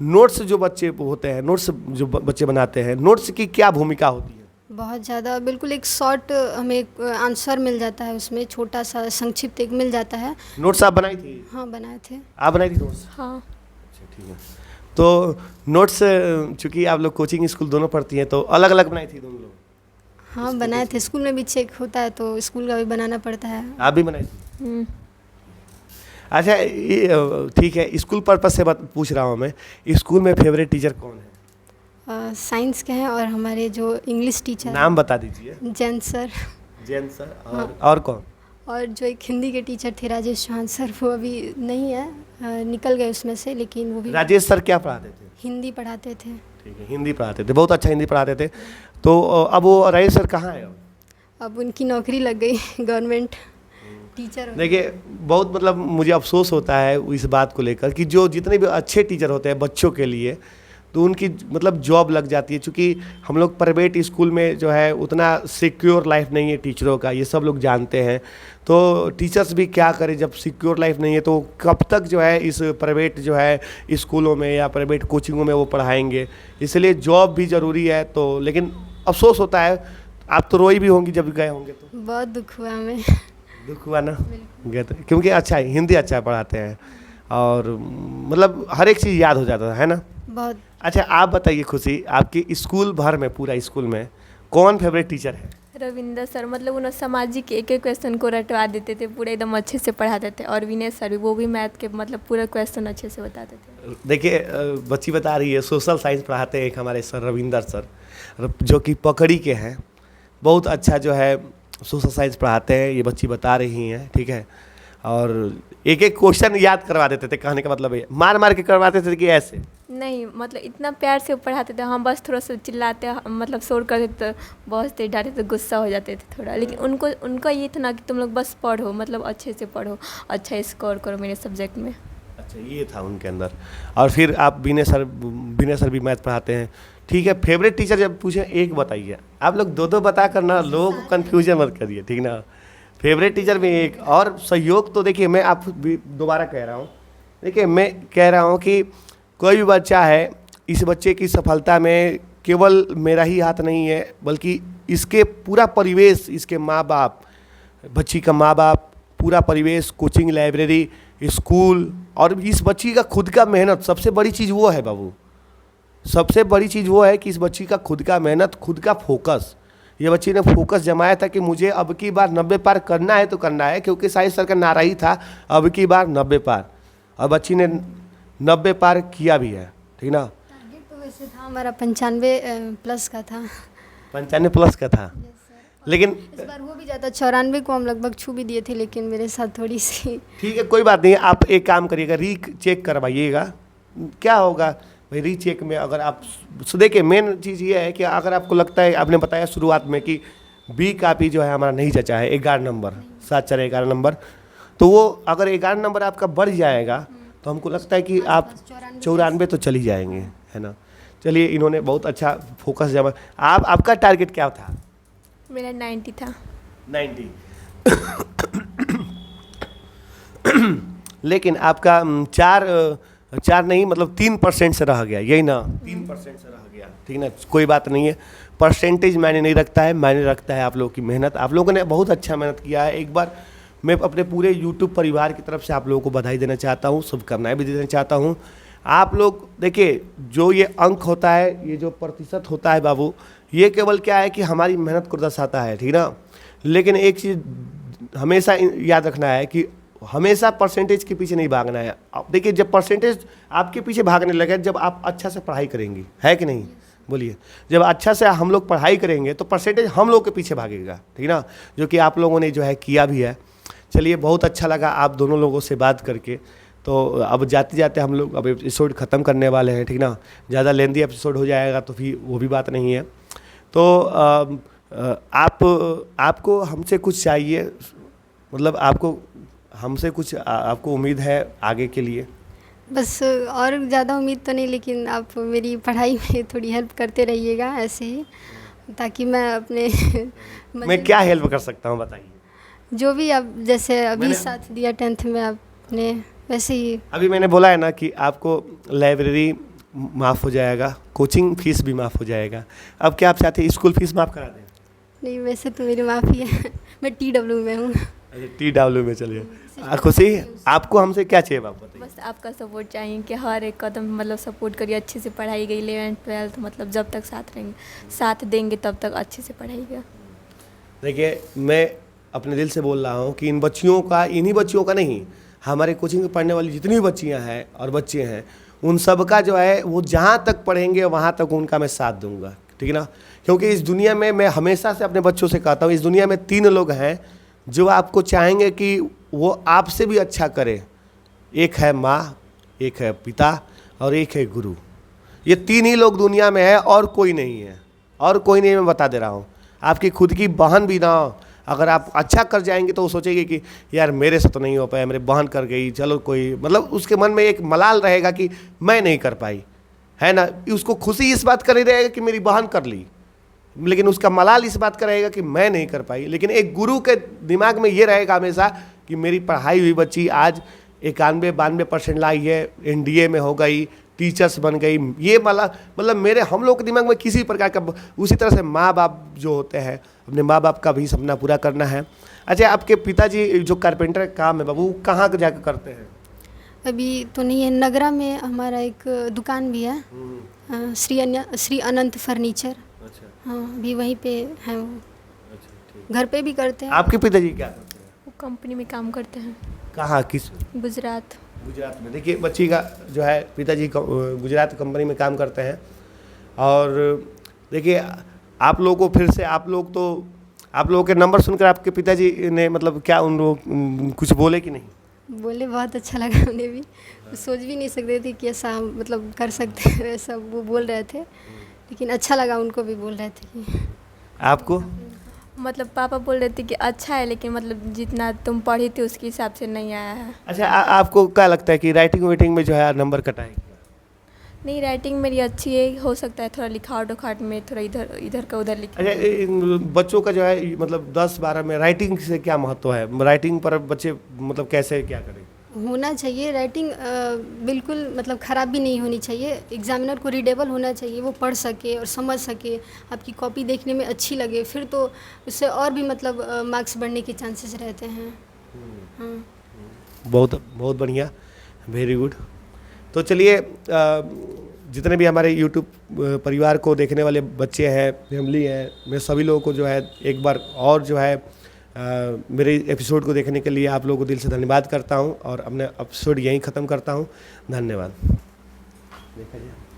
नोट्स जो बच्चे होते हैं, नोट्स जो बच्चे बनाते हैं, नोट्स की क्या भूमिका होती है? बहुत ज़्यादा, बिल्कुल एक शॉर्ट हमें एक आंसर मिल जाता है, उसमें छोटा सा संक्षिप्त एक मिल जाता है। नोट्स आप बनाई थी? हाँ, बनाए थे। आप बनाई थी नोट्स? हाँ। अच्छा, ठीक है। तो नोट्स चूँकि आप लोग कोचिंग स्कूल दोनों पढ़ती हैं, तो अलग अलग बनाई थी दोनों लोग? हाँ, बनाए थे। स्कूल में भी चेक होता है तो स्कूल का भी बनाना पड़ता है। आप भी बनाई थी? हम्म। अच्छा, ये ठीक है, स्कूल पर्पज से पूछ रहा हूँ मैं, स्कूल में फेवरेट टीचर कौन है? साइंस के हैं, और हमारे जो इंग्लिश टीचर नाम बता दीजिए। जैन सर। जैन सर। हाँ। और कौन? और जो एक हिंदी के टीचर थे राजेश चौहान सर, वो अभी नहीं है, निकल गए उसमें से, लेकिन वो भी राजेश सर क्या पढ़ाते थे? हिंदी पढ़ाते थे। ठीक है, हिंदी पढ़ाते थे, बहुत अच्छा हिंदी पढ़ाते थे। तो अब वो राजेश सर कहाँ है? अब उनकी नौकरी लग गई गवर्नमेंट टीचर। देखिए, बहुत मतलब मुझे अफसोस होता है इस बात को लेकर कि जो जितने भी अच्छे टीचर होते हैं बच्चों के लिए, तो उनकी मतलब जॉब लग जाती है। क्योंकि हम लोग प्राइवेट स्कूल में जो है उतना सिक्योर लाइफ नहीं है टीचरों का, ये सब लोग जानते हैं। तो टीचर्स भी क्या करें, जब सिक्योर लाइफ नहीं है तो कब तक जो है इस प्राइवेट जो है स्कूलों में या प्राइवेट कोचिंगों में वो पढ़ाएंगे। इसलिए जॉब भी ज़रूरी है। तो लेकिन अफसोस होता है, आप तो रोई भी होंगी जब गए होंगे तो? बहुत दुख हुआ हमें। दुख हुआ ना? गए तो, क्योंकि अच्छा है, हिंदी अच्छा पढ़ाते हैं और मतलब हर एक चीज़ याद हो जाता है ना? बहुत। अच्छा, आप बताइए खुशी, आपके स्कूल भर में, पूरा स्कूल में कौन फेवरेट टीचर है? रविंदर सर, मतलब उन्होंने सामाजिक एक एक क्वेश्चन को रटवा देते थे, पूरे एकदम अच्छे से पढ़ाते थे। और विनय सर भी, वो भी मैथ के मतलब पूरा क्वेश्चन अच्छे से बताते थे। देखिए, बच्ची बता रही है सोशल साइंस पढ़ाते हैं एक हमारे सर रविंदर सर, जो कि पकड़ी के हैं। बहुत अच्छा जो है सोशल साइंस पढ़ाते हैं, ये बच्ची बता रही हैं, ठीक है। और एक एक क्वेश्चन याद करवा देते थे, कहने का मतलब है मार मार के करवाते थे कि ऐसे नहीं, मतलब इतना प्यार से पढ़ाते थे। हम बस थोड़ा सा चिल्लाते, मतलब शोर करते तो बहुत तेज डांटे तो गुस्सा हो जाते थे थोड़ा। लेकिन उनका ये था ना कि तुम लोग बस पढ़ो, मतलब अच्छे से पढ़ो, अच्छा स्कोर करो मेरे सब्जेक्ट में। अच्छा, ये था उनके अंदर। और फिर आप विनय सर भी मैथ पढ़ाते हैं, ठीक है। फेवरेट टीचर जब पूछे एक बताइए, आप लोग दो दो बता कर ना लोगों को कन्फ्यूजन मत करिए, ठीक ना। फेवरेट टीचर में एक, और सहयोग तो देखिए मैं आप दोबारा कह रहा हूँ, देखिए मैं कह रहा हूँ कि कोई भी बच्चा है, इस बच्चे की सफलता में केवल मेरा ही हाथ नहीं है, बल्कि इसके पूरा परिवेश, इसके माँ बाप, बच्ची का माँ बाप, पूरा परिवेश, कोचिंग, लाइब्रेरी, स्कूल, और इस बच्ची का खुद का मेहनत। सबसे बड़ी चीज़ वो है बाबू, सबसे बड़ी चीज़ वो है कि इस बच्ची का खुद का मेहनत, खुद का फोकस। ये बच्ची ने फोकस जमाया था कि मुझे अब की बार 90 पार करना है तो करना है, क्योंकि साहिब सर का नारा ही था अब की बार 90 पार। और बच्ची ने 90 पार किया भी है, ठीक ना। टारगेट तो वैसे था हमारा 95 प्लस का था। 95 प्लस का था, लेकिन इस बार हो भी जाता, 94 को हम लगभग छू भी दिए थे, लेकिन मेरे साथ थोड़ी सी। ठीक है, कोई बात नहीं। आप एक काम करिएगा, री चेक करवाइएगा, क्या होगा भाई री चेक में। अगर आप देखिए, मेन चीज़ ये है कि अगर आपको लगता है, आपने बताया शुरुआत में कि बी कापी जो है हमारा नहीं जचा है, 11 नंबर, 7/4 नंबर, तो वो अगर 11 नंबर आपका बढ़ जाएगा तो हमको लगता है कि आप 94 तो चली जाएंगे, है ना। चलिए, इन्होंने बहुत अच्छा फोकस जमा। आपका टारगेट क्या था? मेरा 90 था। 90 लेकिन आपका चार नहीं, मतलब 3% से रह गया, यही ना, 3% से रह गया, ठीक ना। कोई बात नहीं है, परसेंटेज मायने नहीं रखता है, मायने रखता है आप लोगों की मेहनत। आप लोगों ने बहुत अच्छा मेहनत किया है। एक बार मैं अपने पूरे यूट्यूब परिवार की तरफ से आप लोगों को बधाई देना चाहता हूँ, शुभकामनाएं भी देना चाहता हूँ। आप लोग देखिए, जो ये अंक होता है, ये जो प्रतिशत होता है बाबू, ये केवल क्या है कि हमारी मेहनत को दर्शाता है, ठीक ना। लेकिन एक चीज़ हमेशा याद रखना है कि हमेशा परसेंटेज के पीछे नहीं भागना है। अब देखिए, जब परसेंटेज आपके पीछे भागने लगे, जब आप अच्छा से पढ़ाई करेंगी, है कि नहीं, बोलिए। जब अच्छा से हम लोग पढ़ाई करेंगे तो परसेंटेज हम लोग के पीछे भागेगा, ठीक ना, जो कि आप लोगों ने जो है किया भी है। चलिए, बहुत अच्छा लगा आप दोनों लोगों से बात करके। तो अब जाते जाते हम लोग अब एपिसोड ख़त्म करने वाले हैं, ठीक ना। ज़्यादा लेंदी एपिसोड हो जाएगा तो फिर वो भी बात नहीं है। तो आपको हमसे कुछ चाहिए, मतलब आपको हमसे कुछ आपको उम्मीद है आगे के लिए? बस और ज़्यादा उम्मीद तो नहीं, लेकिन आप मेरी पढ़ाई में थोड़ी हेल्प करते रहिएगा ऐसे ही, ताकि मैं अपने मैं क्या हेल्प कर सकता हूँ बताइए। जो भी आप जैसे अभी मैंने- साथ दिया 10th में आपने, वैसे ही अभी मैंने बोला है ना कि आपको लाइब्रेरी माफ़ हो जाएगा, कोचिंग फीस भी माफ़ हो जाएगा। अब क्या आप चाहते हैं स्कूल फीस माफ़ करा दें? नहीं, वैसे तो मेरी माफ़ी है मैं TW में हूँ। अच्छा TW में चलिए। खुशी आपको हमसे क्या चाहिए आप बताइए। बस आपका सपोर्ट चाहिए कि हर एक कदम मतलब सपोर्ट करिए, अच्छे से पढ़ाई गई 11th 12th मतलब जब तक साथ रहेंगे, साथ देंगे तब तक अच्छे से पढ़ाइएगा। देखिए मैं अपने दिल से बोल रहा हूँ कि इन बच्चियों का, इन्हीं बच्चियों का नहीं, हमारे कोचिंग में पढ़ने वाली जितनी भी बच्चियाँ हैं और बच्चे हैं, उन सब का जो है वो जहाँ तक पढ़ेंगे वहाँ तक उनका मैं साथ दूंगा, ठीक है ना। क्योंकि इस दुनिया में मैं हमेशा से अपने बच्चों से कहता हूँ, इस दुनिया में 3 लोग हैं जो आपको चाहेंगे कि वो आपसे भी अच्छा करे। एक है माँ, एक है पिता और एक है गुरु। ये 3 ही लोग दुनिया में है और कोई नहीं है, और कोई नहीं। मैं बता दे रहा हूँ, आपकी खुद की बहन भी ना हो, अगर आप अच्छा कर जाएंगे तो वो सोचेगी कि यार मेरे से तो नहीं हो पाया, मेरी बहन कर गई, चलो कोई, मतलब उसके मन में एक मलाल रहेगा कि मैं नहीं कर पाई, है ना। उसको खुशी इस बात का नहीं रहेगा कि मेरी बहन कर ली, लेकिन उसका मलाल इस बात का रहेगा कि मैं नहीं कर पाई। लेकिन एक गुरु के दिमाग में ये रहेगा हमेशा कि मेरी पढ़ाई हुई बच्ची आज 91-92% लाई है, NDA में हो गई, टीचर्स बन गई। ये मतलब मेरे हम लोग के दिमाग में किसी प्रकार का, उसी तरह से माँ बाप जो होते हैं, अपने माँ बाप का भी सपना पूरा करना है। अच्छा, आपके पिताजी जो कारपेंटर का काम है बाबू, कहाँ जाकर करते हैं? अभी तो नहीं है, नगरा में हमारा एक दुकान भी है, श्री अनंत फर्नीचर। अच्छा हाँ, अभी वहीं पे है वो। अच्छा, ठीक। घर पे भी करते हैं। आपके पिताजी क्या करते हैं? वो कंपनी में काम करते हैं, कहाँ, किस? गुजरात। गुजरात में। देखिए बच्ची का जो है पिताजी गुजरात कंपनी में काम करते हैं। और देखिए आप लोगों को फिर से, आप लोगों के नंबर सुनकर आपके पिताजी ने मतलब क्या उन लोग कुछ बोले कि नहीं? बोले, बहुत अच्छा लगा उन्हें भी। सोच भी नहीं सकते थे कि ऐसा मतलब कर सकते हैं, ऐसा वो बोल रहे थे, लेकिन अच्छा लगा, उनको भी बोल रहे थे कि आपको? मतलब पापा बोल रहे थे कि अच्छा है, लेकिन मतलब जितना तुम पढ़ी थी उसके हिसाब से नहीं आया है। अच्छा, आपको क्या लगता है कि राइटिंग वाइटिंग में जो है नंबर कटाएगी? नहीं, राइटिंग मेरी अच्छी है, हो सकता है थोड़ा लिखावट उखावट में थोड़ा इधर इधर का उधर लिख। अच्छा, इन बच्चों का जो है मतलब 10-12 में राइटिंग से क्या महत्व है? राइटिंग पर बच्चे मतलब कैसे क्या करें? होना चाहिए राइटिंग, बिल्कुल मतलब ख़राब भी नहीं होनी चाहिए। एग्जामिनर को रीडेबल होना चाहिए, वो पढ़ सके और समझ सके, आपकी कॉपी देखने में अच्छी लगे, फिर तो उससे और भी मतलब मार्क्स बढ़ने के चांसेस रहते हैं। हाँ, बहुत बहुत बढ़िया, वेरी गुड। तो चलिए, जितने भी हमारे यूट्यूब परिवार को देखने वाले बच्चे हैं, फैमिली हैं, मैं सभी लोगों को जो है एक बार और जो है मेरे एपिसोड को देखने के लिए आप लोगों को दिल से धन्यवाद करता हूं और अपने एपिसोड यहीं ख़त्म करता हूं। धन्यवाद। देखा जाए।